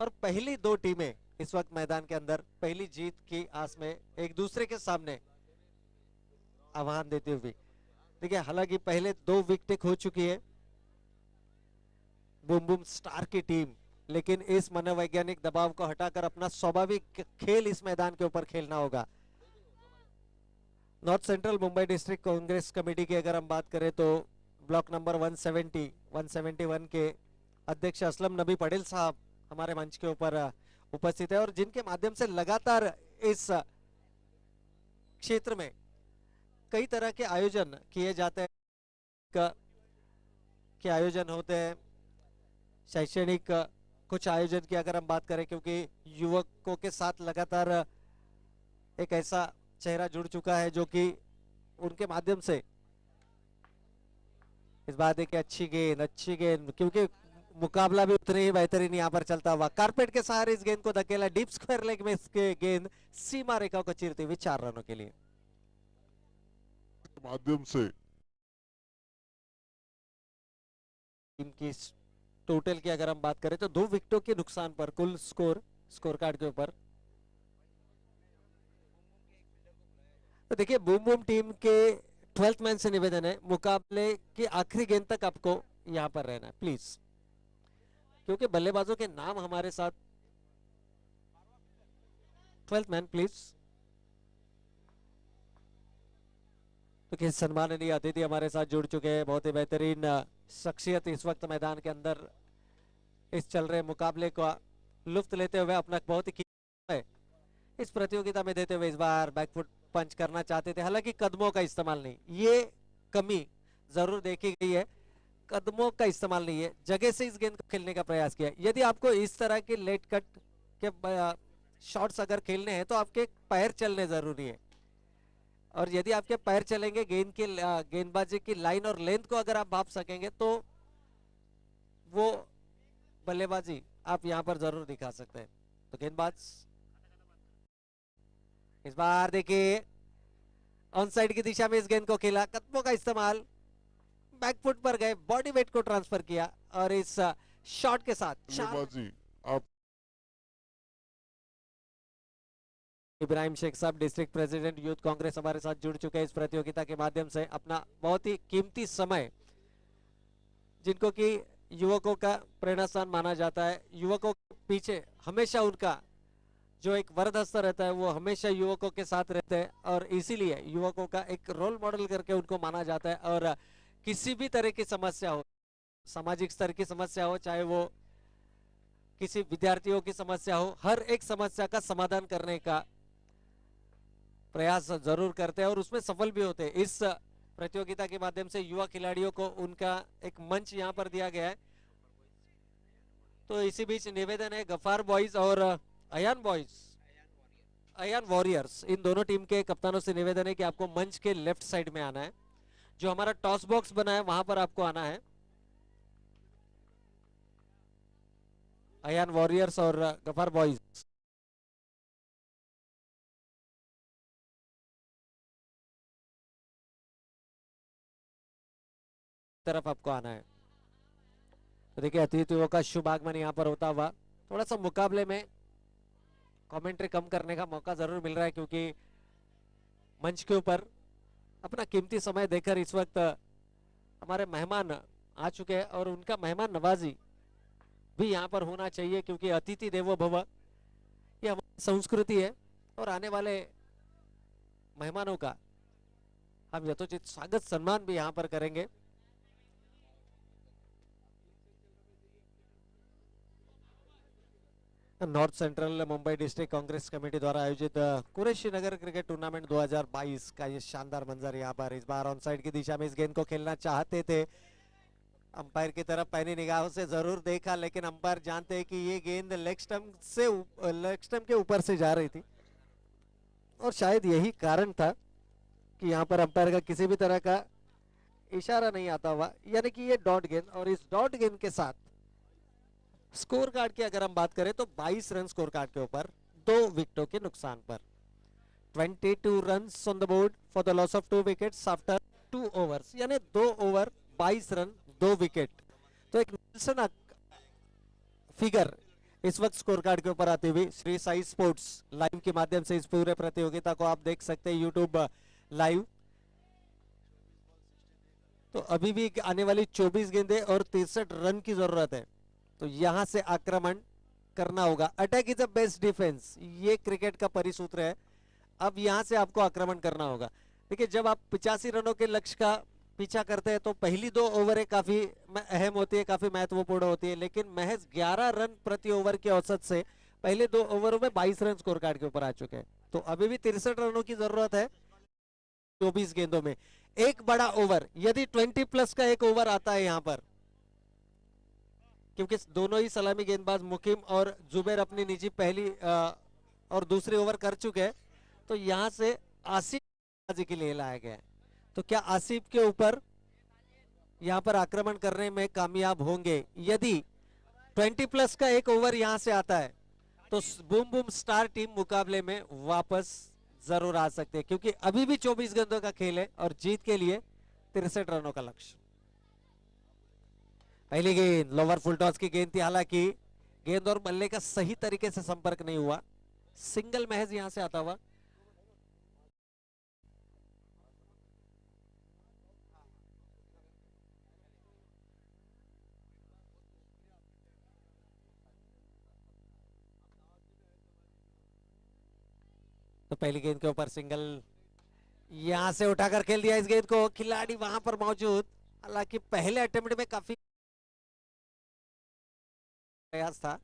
और पहली 2 टीमें इस वक्त मैदान के अंदर पहली जीत की आस में एक दूसरे के सामने आह्वान देते हुए देखिए, हालांकि पहले 2 विकेट हो चुकी है बूम बूम स्टार की टीम, लेकिन इस मनोवैज्ञानिक दबाव को हटाकर अपना स्वाभाविक खेल इस मैदान के ऊपर खेलना होगा। North central Mumbai district Congress committee की अगर हम बात करें तो ब्लॉक नंबर 171 के अध्यक्ष असलम नबी पटेल साहब हमारे मंच के ऊपर उपस्थित है और जिनके माध्यम से लगातार इस क्षेत्र में कई तरह के आयोजन किए जाते हैं, के आयोजन होते हैं, शैक्षणिक कुछ आयोजन की अगर हम बात करें, क्योंकि युवकों के साथ लगातार एक ऐसा चेहरा जुड़ चुका है जो कि उनके माध्यम से इस बात देखिए अच्छी गेंद, क्योंकि मुकाबला भी उतने ही बेहतरीन यहाँ पर चलता हुआ कारपेट के सहारे इस गेंद को धकेला डीप स्क्वायर लेग में, इसके गेंद सीमा रेखा को चीरते हुए 4 रनों के लिए माध्यम से टीम की टोटल की अगर हम बात करें तो 2 विकेटों के नुकसान पर कुल स्कोर कार्ड के ऊपर तो देखिए बूम बूम टीम के 12th मैन से निवेदन है मुकाबले की आखिरी गेंद तक आपको यहां पर रहना है प्लीज, क्योंकि बल्लेबाजों के नाम हमारे साथ 12th मैन प्लीज। तो किस सम्माननीय अतिथि हमारे साथ जुड़ चुके हैं, बहुत ही बेहतरीन शख्सियत इस वक्त मैदान के अंदर इस चल रहे मुकाबले का लुफ्त लेते हुए अपना बहुत ही इस प्रतियोगिता में देते हुए इस बार बैकफुट पंच करना चाहते थे, हालांकि कदमों का इस्तेमाल नहीं, ये कमी जरूर देखी गई है, कदमों का इस्तेमाल नहीं है, जगह से इस गेंद को खेलने का प्रयास किया। यदि आपको इस तरह के लेट कट के शॉट्स अगर खेलने हैं तो आपके पैर चलने जरूरी है, और यदि आपके पैर चलेंगे गेंदबाजी की लाइन और लेंथ को अगर आप भाप सकेंगे तो वो बल्लेबाजी आप यहां पर जरूर दिखा सकते हैं। तो गेंदबाज इस बार देखिए ऑन साइड की दिशा में इस गेंद को खेला, कदमों का इस्तेमाल, बैकफुट पर गए, बॉडी वेट को ट्रांसफर किया और इस शॉट के साथ आप इब्राहिम शेख साहब डिस्ट्रिक्ट प्रेसिडेंट यूथ कांग्रेस हमारे साथ जुड़ चुके हैं इस प्रतियोगिता के माध्यम से, अपना बहुत ही कीमती समय जिनको कि युवकों का प्रेरणा स्थान माना जाता है, युवकों के पीछे हमेशा उनका जो एक वरदस्त रहता है वो हमेशा युवकों के साथ रहते हैं और इसीलिए युवकों का एक रोल मॉडल करके उनको माना जाता है। और किसी भी तरह की समस्या हो, सामाजिक स्तर की समस्या हो, चाहे वो किसी विद्यार्थियों की समस्या हो, हर एक समस्या का समाधान करने का प्रयास जरूर करते हैं और उसमें सफल भी होते हैं। इस प्रतियोगिता के माध्यम से युवा खिलाड़ियों को उनका एक मंच यहाँ पर दिया गया है। तो इसी बीच निवेदन है गफार बॉयज और अयान बॉयज, अयान वॉरियर्स, इन दोनों टीम के कप्तानों से निवेदन है कि आपको मंच के लेफ्ट साइड में आना है। जो हमारा टॉस बॉक्स बना है वहां पर आपको आना है। अयान वॉरियर्स और गफार बॉयज। तरफ आपको आना है। तो देखिए अतिथियों का शुभ आगमन यहाँ पर होता हुआ। थोड़ा सा मुकाबले में कमेंट्री कम करने का मौका जरूर मिल रहा है, क्योंकि मंच के ऊपर अपना कीमती समय देकर इस वक्त हमारे मेहमान आ चुके हैं और उनका मेहमान नवाजी भी यहाँ पर होना चाहिए, क्योंकि अतिथि देवो भव ये हमारी संस्कृति है। और आने वाले मेहमानों का हम यथोचित स्वागत सम्मान भी यहाँ पर करेंगे। North central Mumbai district Congress committee द्वारा आयोजित कुरैशी नगर क्रिकेट टूर्नामेंट 2022 का ये शानदार मंजर यहाँ पर। इस बार ऑन साइड की दिशा में इस गेंद को खेलना चाहते थे, अंपायर की तरफ पैनी निगाहों से जरूर देखा, लेकिन अंपायर जानते हैं कि ये गेंद लेग स्टंप के ऊपर से जा रही थी और शायद यही कारण था कि यहाँ पर अंपायर का किसी भी तरह का इशारा नहीं आता हुआ, यानी कि ये डॉट गेंद। और इस डॉट गेंद के साथ स्कोर कार्ड की अगर हम बात करें तो 22 रन स्कोर कार्ड के ऊपर 2 विकेटों के नुकसान पर। 22 runs on the board for the loss of 2 wickets after 2 overs, यानी 2 ओवर 22 रन 2 विकेट। तो एक निल्सन फिगर इस वक्त स्कोर कार्ड के ऊपर आती हुई। श्री साई स्पोर्ट्स लाइव के माध्यम से इस पूरे प्रतियोगिता को आप देख सकते हैं यूट्यूब लाइव। तो अभी भी आने वाली 24 गेंदें और 63 रन की जरूरत है, तो यहां से आक्रमण करना होगा। Attack is a best defence, ये क्रिकेट का परिसूत्र है। अब यहां से आपको आक्रमण करना होगा। देखिए जब आप 85 रनों के लक्ष्य का पीछा करते हैं तो पहली 2 ओवरें काफी अहम होती है, काफी महत्वपूर्ण होती है, लेकिन महज 11 रन प्रति ओवर के औसत से पहले 2 ओवरों में 22 रन स्कोर कार्ड के ऊपर आ चुके हैं। तो अभी भी 63 रनों की जरूरत है 24 गेंदों में। एक बड़ा ओवर, यदि 20 प्लस का एक ओवर आता है यहाँ पर, क्योंकि दोनों ही सलामी गेंदबाज मुकीम और जुबैर अपनी निजी पहली और दूसरी ओवर कर चुके हैं, तो यहां से आसिफ के लिए लाया गया है। तो क्या आसिफ के ऊपर यहां पर आक्रमण करने में कामयाब होंगे? यदि 20 प्लस का एक ओवर यहां से आता है तो बूम बूम स्टार टीम मुकाबले में वापस जरूर आ सकते हैं, क्योंकि अभी भी 24 गेंदों का खेल है और जीत के लिए 63 रनों का लक्ष्य। पहली गेंद लोअर फुल टॉस की गेंद थी, हालांकि गेंद और बल्ले का सही तरीके से संपर्क नहीं हुआ, सिंगल महज यहां से आता हुआ। तो पहली गेंद के ऊपर सिंगल यहां से उठाकर खेल दिया इस गेंद को, खिलाड़ी वहां पर मौजूद, हालांकि पहले अटेम्प्ट में काफी प्रयास था,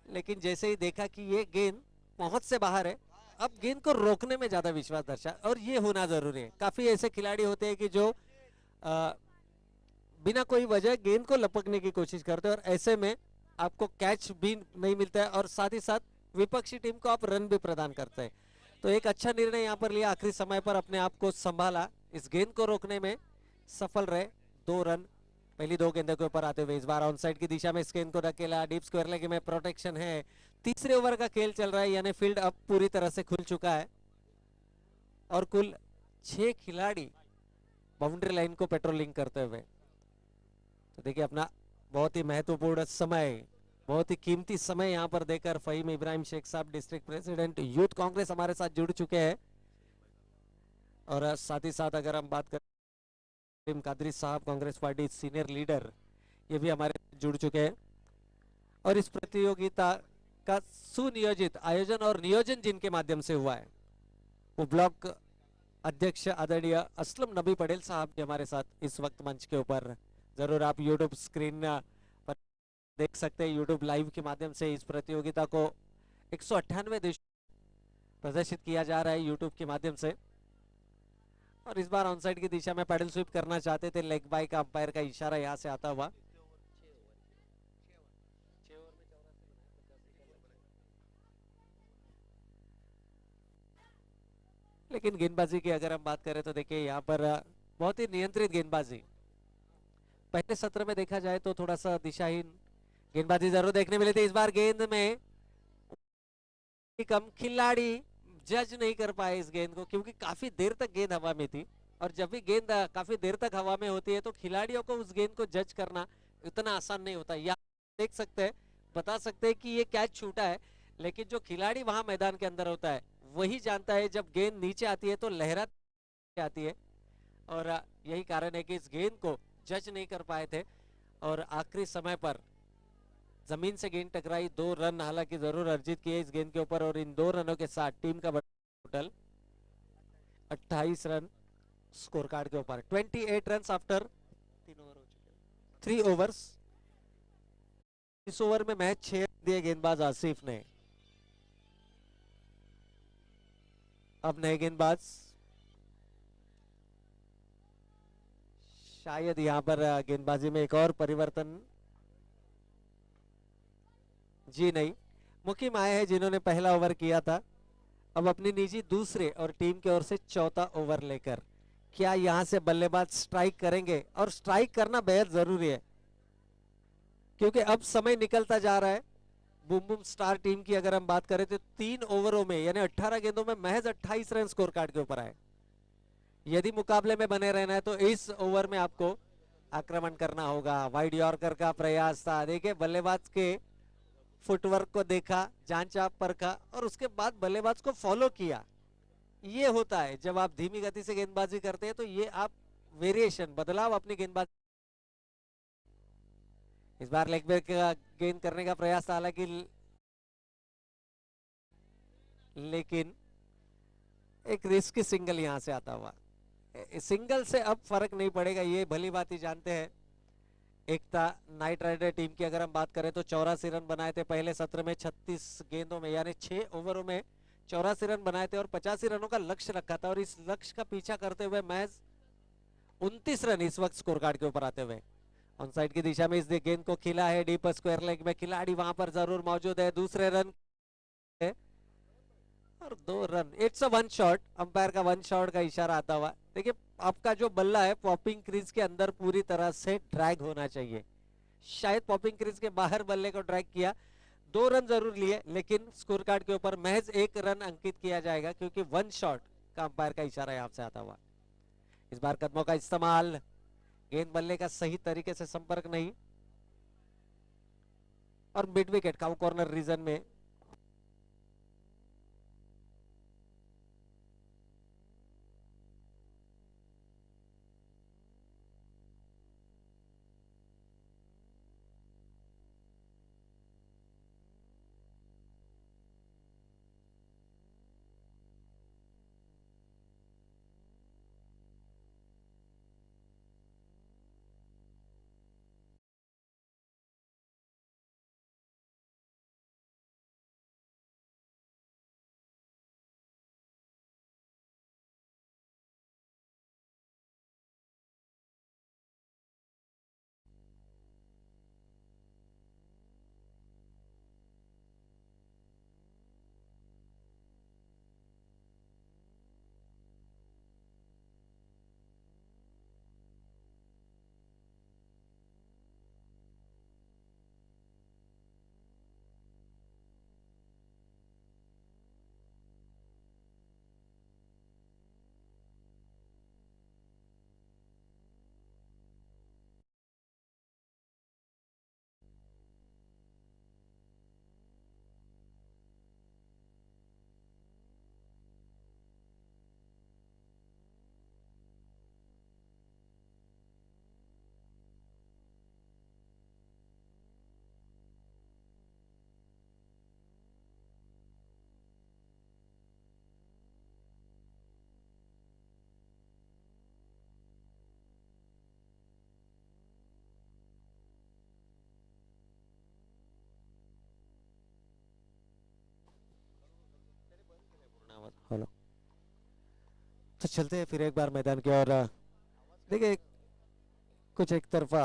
लेकिन जैसे ही देखा कि ये गेंद पहुंच से बाहर है, अब गेंद को रोकने में ज्यादा विश्वास दर्शा, और ये होना जरूरी है। काफी ऐसे खिलाड़ी होते हैं कि जो बिना कोई वजह गेंद को लपकने की कोशिश करते हैं, और ऐसे में आपको कैच भी नहीं मिलता है और साथ ही साथ विपक्षी टीम को आप रन भी प्रदान करते हैं। तो एक अच्छा निर्णय यहाँ पर लिया, आखिरी समय पर अपने आप को संभाला, इस गेंद को रोकने में सफल रहे। 2 रन पहली 2 गेंदों के ऊपर आते हुए। इस बार ऑन साइड की दिशा में इस गेंद को धकेला, डीप स्क्वायर लेग में प्रोटेक्शन है। तीसरे ओवर का खेल चल रहा है, यानी फील्ड अब पूरी तरह से खुल चुका है और कुल 6 खिलाड़ी बाउंड्री लाइन को पेट्रोलिंग करते हुए। तो देखिए अपना बहुत ही महत्वपूर्ण समय, बहुत ही कीमती समय यहाँ पर देकर फहीम इब्राहिम शेख साहब डिस्ट्रिक्ट प्रेसिडेंट यूथ कांग्रेस हमारे साथ जुड़ चुके हैं, और साथ ही साथ अगर हम बात करें कादरी साहब कांग्रेस पार्टी सीनियर लीडर, ये भी हमारे जुड़ चुके हैं। और इस प्रतियोगिता का सुनियोजित आयोजन और नियोजन जिनके माध्यम से हुआ है वो ब्लॉक अध्यक्ष आदरणीय असलम नबी पटेल साहब भी हमारे साथ इस वक्त मंच के ऊपर। जरूर आप यूट्यूब स्क्रीन पर देख सकते हैं, यूट्यूब लाइव के माध्यम से इस प्रतियोगिता को 198 देश प्रदर्शित किया जा रहा है यूट्यूब के माध्यम से। और इस बार ऑनसाइड की दिशा में पैडल स्वीप करना चाहते थे, लेग बाय का अंपायर का इशारा यहां से आता हुआ। लेकिन गेंदबाजी की अगर हम बात करें तो देखिए यहाँ पर बहुत ही नियंत्रित गेंदबाजी। पहले सत्र में देखा जाए तो थोड़ा सा दिशाहीन गेंदबाजी जरूर देखने मिली थी। इस बार गेंद में कम खिलाड़ी जज नहीं कर पाए इस गेंद को, क्योंकि काफी देर तक गेंद हवा में थी, और जब भी गेंद काफी देर तक हवा में होती है तो खिलाड़ियों को उस गेंद को जज करना इतना आसान नहीं होता। या देख सकते हैं, बता सकते हैं कि ये कैच छूटा है, लेकिन जो खिलाड़ी वहां मैदान के अंदर होता है वही जानता है जब गेंद नीचे आती है तो लहरा आती है, और यही कारण है कि इस गेंद को जज नहीं कर पाए थे, और आखिरी समय पर जमीन से गेंद टकराई। 2 रन हालांकि जरूर अर्जित किए इस गेंद के ऊपर, और इन 2 रनों के साथ टीम का टोटल 28 रन स्कोर कार्ड के ऊपर। 28 रन आफ्टर 3 ओवर्स। इस ओवर में मैच 6 दिए गेंदबाज आसिफ ने। अब नए गेंदबाज, शायद यहां पर गेंदबाजी में एक और परिवर्तन, जी नहीं, मुकीम आए हैं जिन्होंने पहला ओवर किया था, अब अपनी निजी दूसरे और टीम की ओर से चौथा ओवर लेकर क्या यहां से बल्लेबाज स्ट्राइक करेंगे, और स्ट्राइक करना बेहद जरूरी है क्योंकि अब समय निकलता जा रहा है। बूम बूम स्टार टीम की अगर हम बात करें तो 3 ओवरों में यानी 18 गेंदों में महज 28 रन स्कोर कार्ड के ऊपर आए। यदि मुकाबले में बने रहना है तो इस ओवर में आपको आक्रमण करना होगा। वाइड यॉर्कर का प्रयास था, देखिए बल्लेबाज के फुटवर्क को देखा, जांचा परखा, और उसके बाद बल्लेबाज को फॉलो किया। ये होता है जब आप धीमी गति से गेंदबाजी करते हैं, तो ये आप वेरिएशन, बदलाव अपनी गेंदबाजी। इस बार लेग ब्रेक का गेंद करने का प्रयास था हालांकि, लेकिन एक रिस्की सिंगल यहां से आता हुआ। सिंगल से अब फर्क नहीं पड़ेगा, ये भली बात ही जानते हैं। एकता नाइट राइडर टीम की अगर हम बात करें तो 84 रन बनाए थे पहले सत्र में, 36 गेंदों में यानी 6 ओवरों में 84 रन बनाए थे और 85 रनों का लक्ष्य रखा था, और इस लक्ष्य का पीछा करते हुए महज 29 रन इस वक्त स्कोर कार्ड के ऊपर आते हुए। ऑन साइड की दिशा में इस गेंद को खिला है डीप स्क्वायर लेग में, खिलाड़ी वहां पर जरूर मौजूद है। दूसरे रन और 2 run. It's a 1 shot, umpire का 1 शॉट का इशारा आता हुआ। देखिए आपका जो बल्ला है पॉपिंग क्रीज के अंदर पूरी तरह से ड्रैग होना चाहिए, शायद पॉपिंग क्रीज के बाहर बल्ले को ड्रैग किया। 2 रन जरूर लिए, लेकिन स्कोर कार्ड के ऊपर महज 1 रन अंकित किया जाएगा क्योंकि 1 शॉट का अंपायर का इशारा यहाँ से आता हुआ। इस बार कदमों का इस्तेमाल, गेंद बल्ले का सही तरीके से संपर्क नहीं, और mid wicket cow corner region में हेलो, तो चलते हैं फिर एक बार मैदान की ओर। देखिए कुछ एक तरफा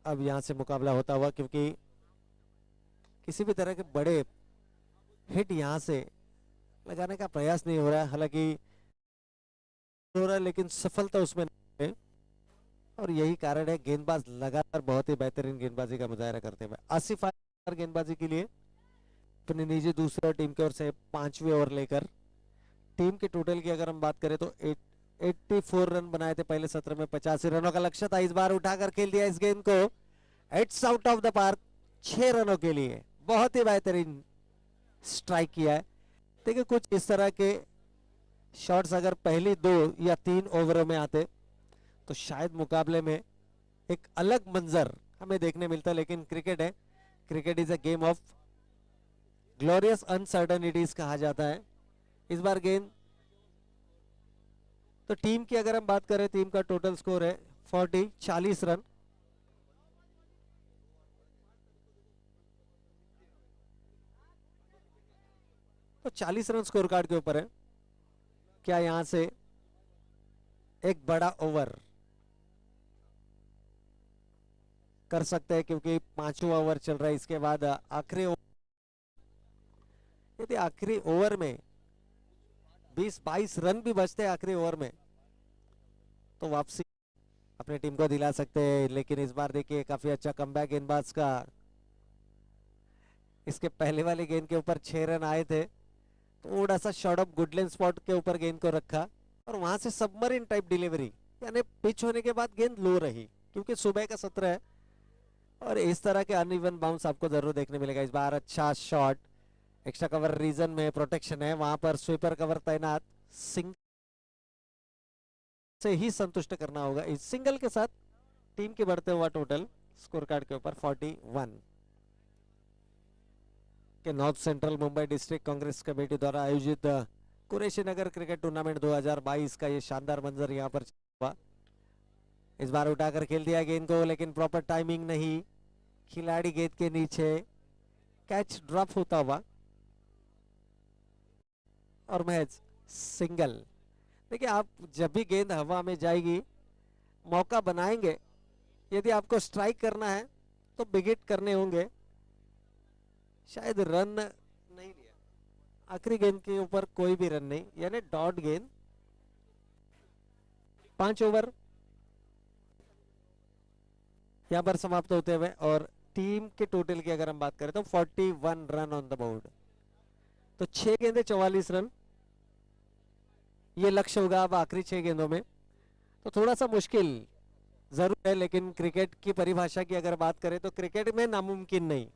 अब यहाँ से मुकाबला होता हुआ, क्योंकि किसी भी तरह के बड़े हिट यहाँ से लगाने का प्रयास नहीं हो रहा है। हालांकि हो रहा है लेकिन सफलता उसमें नहीं है। और यही कारण है गेंदबाज लगातार बहुत ही बेहतरीन गेंदबाजी का मुजाहरा करते हुए। आसिफ गेंदबाजी के लिए अपने निजी दूसरे टीम की ओर से 5वें ओवर लेकर टीम के टोटल की अगर हम बात करें तो 84 रन बनाए थे पहले सत्र में। 85 रनों का लक्ष्य था, इस बार उठाकर खेल दिया इस गेंद को, it's out of the park 6 रनों के लिए। बहुत ही बेहतरीन स्ट्राइक किया है। देखिए कुछ इस तरह के शॉट्स अगर पहली 2 या 3 ओवरों में आते तो शायद मुकाबले में एक अलग मंजर हमें देखने मिलता, लेकिन क्रिकेट है, cricket is a game of glorious uncertainties कहा जाता है। इस बार गेंद तो टीम की अगर हम बात करें, टीम का टोटल स्कोर है 40 रन। तो 40 रन स्कोर कार्ड के ऊपर है। क्या यहां से एक बड़ा ओवर कर सकते हैं, क्योंकि 5वां ओवर चल रहा है। इसके बाद आखिरी यदि आखिरी ओवर में 20-22 रन भी बचते हैं आखिरी ओवर में तो वापसी अपनी टीम को दिला सकते हैं। लेकिन इस बार देखिए काफी अच्छा कमबैक गेंदबाज का। इसके पहले वाली गेंद के ऊपर 6 रन आए थे, थोड़ा सा शॉर्ट ऑफ गुडलैंड स्पॉट के ऊपर गेंद को रखा और वहां से सबमरीन टाइप डिलीवरी, यानी पिच होने के बाद गेंद लो रही, क्योंकि सुबह का सत्र है और इस तरह के अनइवन बाउंस आपको जरूर देखने मिलेगा। इस बार अच्छा शॉट, एक्स्ट्रा कवर रीजन में प्रोटेक्शन है, वहां पर स्वीपर कवर तैनात, सिंगल से ही संतुष्ट करना होगा। इस सिंगल के साथ टीम के बढ़ते हुआ टोटल स्कोर कार्ड के ऊपर 41 के north central Mumbai district Congress committee द्वारा आयोजित कुरैशी नगर क्रिकेट टूर्नामेंट 2022 का ये शानदार मंजर यहां पर हुआ। इस बार उठाकर खेल दिया गेंद को, लेकिन प्रॉपर टाइमिंग नहीं, खिलाड़ी गेंद के नीचे, कैच ड्रॉप होता हुआ और मैच सिंगल। देखिए आप जब भी गेंद हवा में जाएगी मौका बनाएंगे, यदि आपको स्ट्राइक करना है तो बिग हिट करने होंगे। शायद रन नहीं लिया, आखिरी गेंद के ऊपर कोई भी रन नहीं, यानी डॉट गेंद। 5 ओवर यहां पर समाप्त होते हुए और टीम के टोटल की अगर हम बात करें तो 41 रन ऑन द बोर्ड। तो 6 गेंदे 44 रन ये लक्ष्य होगा अब आखिरी 6 गेंदों में। तो थोड़ा सा मुश्किल जरूर है, लेकिन क्रिकेट की परिभाषा की अगर बात करें तो क्रिकेट में नामुमकिन नहीं।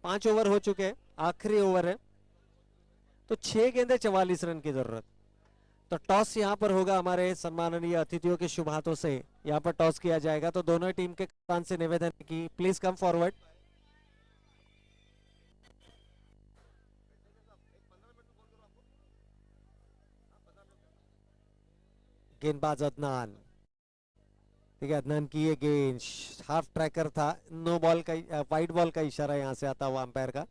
5 ओवर हो चुके, आखिरी ओवर है, तो 6 गेंदे 44 रन की जरूरत। तो टॉस यहां पर होगा हमारे सम्माननीय अतिथियों के शुभ हाथों से। यहां पर टॉस किया जाएगा, तो दोनों टीम के कप्तान से निवेदन की प्लीज कम फॉरवर्ड। गेंदबाज अदनान, ठीक है, अदनान की ये गेंद हाफ ट्रैकर था, नो बॉल का, वाइड बॉल का इशारा यहां से आता हुआ अंपायर का।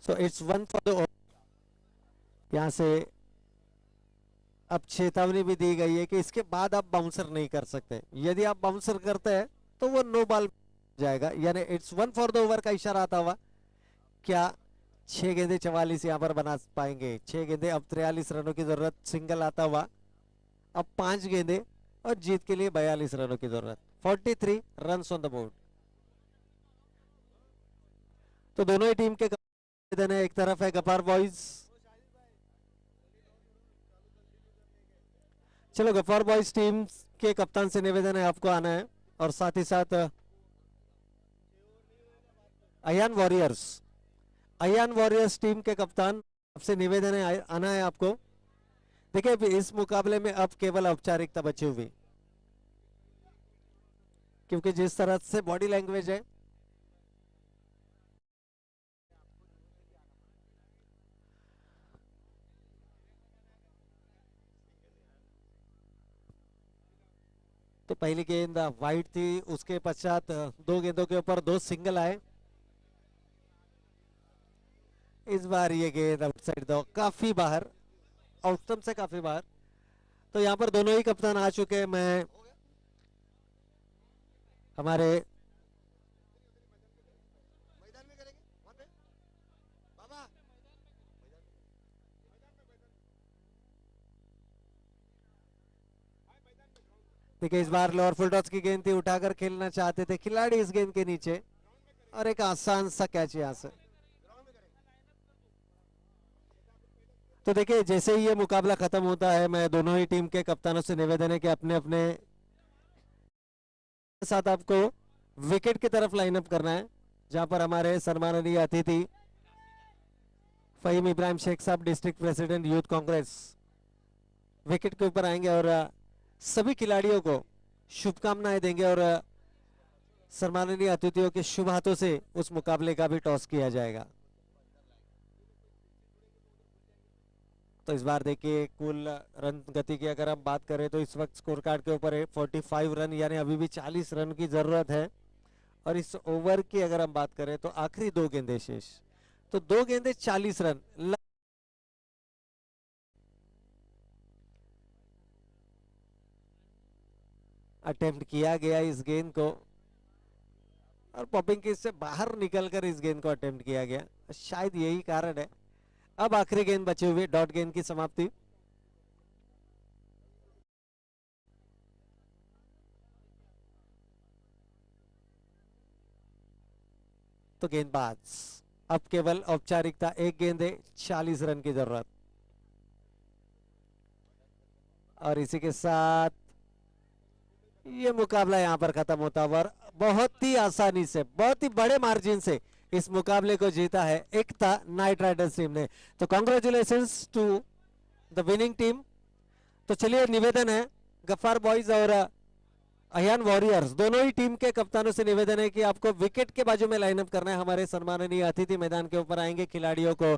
सो इट्स 1 फॉर द, यहां से अब चेतावनी भी दी गई है कि इसके बाद आप बाउंसर नहीं कर सकते। यदि आप बाउंसर करते हैं तो वो नो बॉल जाएगा, यानी इट्स 1 फॉर द ओवर का इशारा आता हुआ। क्या 6 गेंदे 44 यहां पर बना पाएंगे? 6 गेंदे, अब 43 रनों की जरूरत, सिंगल आता हुआ। अब 5 गेंदे और जीत के लिए 42 रनों की जरूरत, 43 रन ऑन द बोर्ड। तो दोनों ही टीम के निवेदन है, एक तरफ है गफार बॉयज, चलो गफार बॉयज टीम के कप्तान से निवेदन है आपको आना है, और साथ ही साथ Ayaan warriors, Ayaan warriors team के कप्तान आपसे निवेदन है आना है आपको। देखिए इस मुकाबले में अब केवल औपचारिकता बची हुई, क्योंकि जिस तरह से बॉडी लैंग्वेज है, तो पहली गेंद वाइड थी, उसके पश्चात 2 गेंदों के ऊपर 2 सिंगल आए। इस बार ये गेंद आउटसाइड दो, काफी बाहर, आउटस्टम से काफी बाहर। तो यहाँ पर दोनों ही कप्तान आ चुके हैं। मैं हमारे देखिए इस बार लोअर फुल टॉस की गेंद थी, उठाकर खेलना चाहते थे खिलाड़ी इस गेंद के नीचे, और एक आसान सा कैच यहां से। तो देखिए जैसे ही ये मुकाबला खत्म होता है, मैं दोनों ही टीम के कप्तानों से निवेदन है कि अपने अपने साथ आपको विकेट की तरफ लाइनअप करना है, जहां पर हमारे सम्माननीय अतिथि फहीम इब्राहिम शेख साहब, district president youth Congress, wicket के ऊपर आएंगे और सभी खिलाड़ियों को शुभकामनाएं देंगे और सम्माननीय अतिथियों के शुभ हाथों से उस मुकाबले का भी टॉस किया जाएगा। तो इस बार देखिए कुल रन गति की अगर हम बात करें तो इस वक्त स्कोर कार्ड के ऊपर 45 रन, यानी अभी भी 40 रन की जरूरत है। और इस ओवर की अगर हम बात करें तो आखिरी 2 गेंदें शेष, तो 2 गेंदें 40 रन। अटेम्प्ट किया गया इस गेंद को और पॉपिंग केज से बाहर निकलकर इस गेंद को अटेम्प्ट किया गया, शायद यही कारण है। अब आखिरी गेंद बचे हुए, डॉट गेंद की समाप्ति। तो गेंदबाज अब केवल औपचारिकता, 1 गेंद है, 40 रन की जरूरत। और इसी के साथ ये मुकाबला यहां पर खत्म होता हुआ, बहुत ही आसानी से, बहुत ही बड़े मार्जिन से इस मुकाबले को जीता है एकता नाइट राइडर्स टीम ने। तो congratulations to the winning team. तो चलिए निवेदन है गफ्फार बॉयज और अयान वॉरियर्स, दोनों ही टीम के कप्तानों से निवेदन है कि आपको विकेट के बाजू में लाइनअप करना है। हमारे सम्माननीय अतिथि मैदान के ऊपर आएंगे, खिलाड़ियों को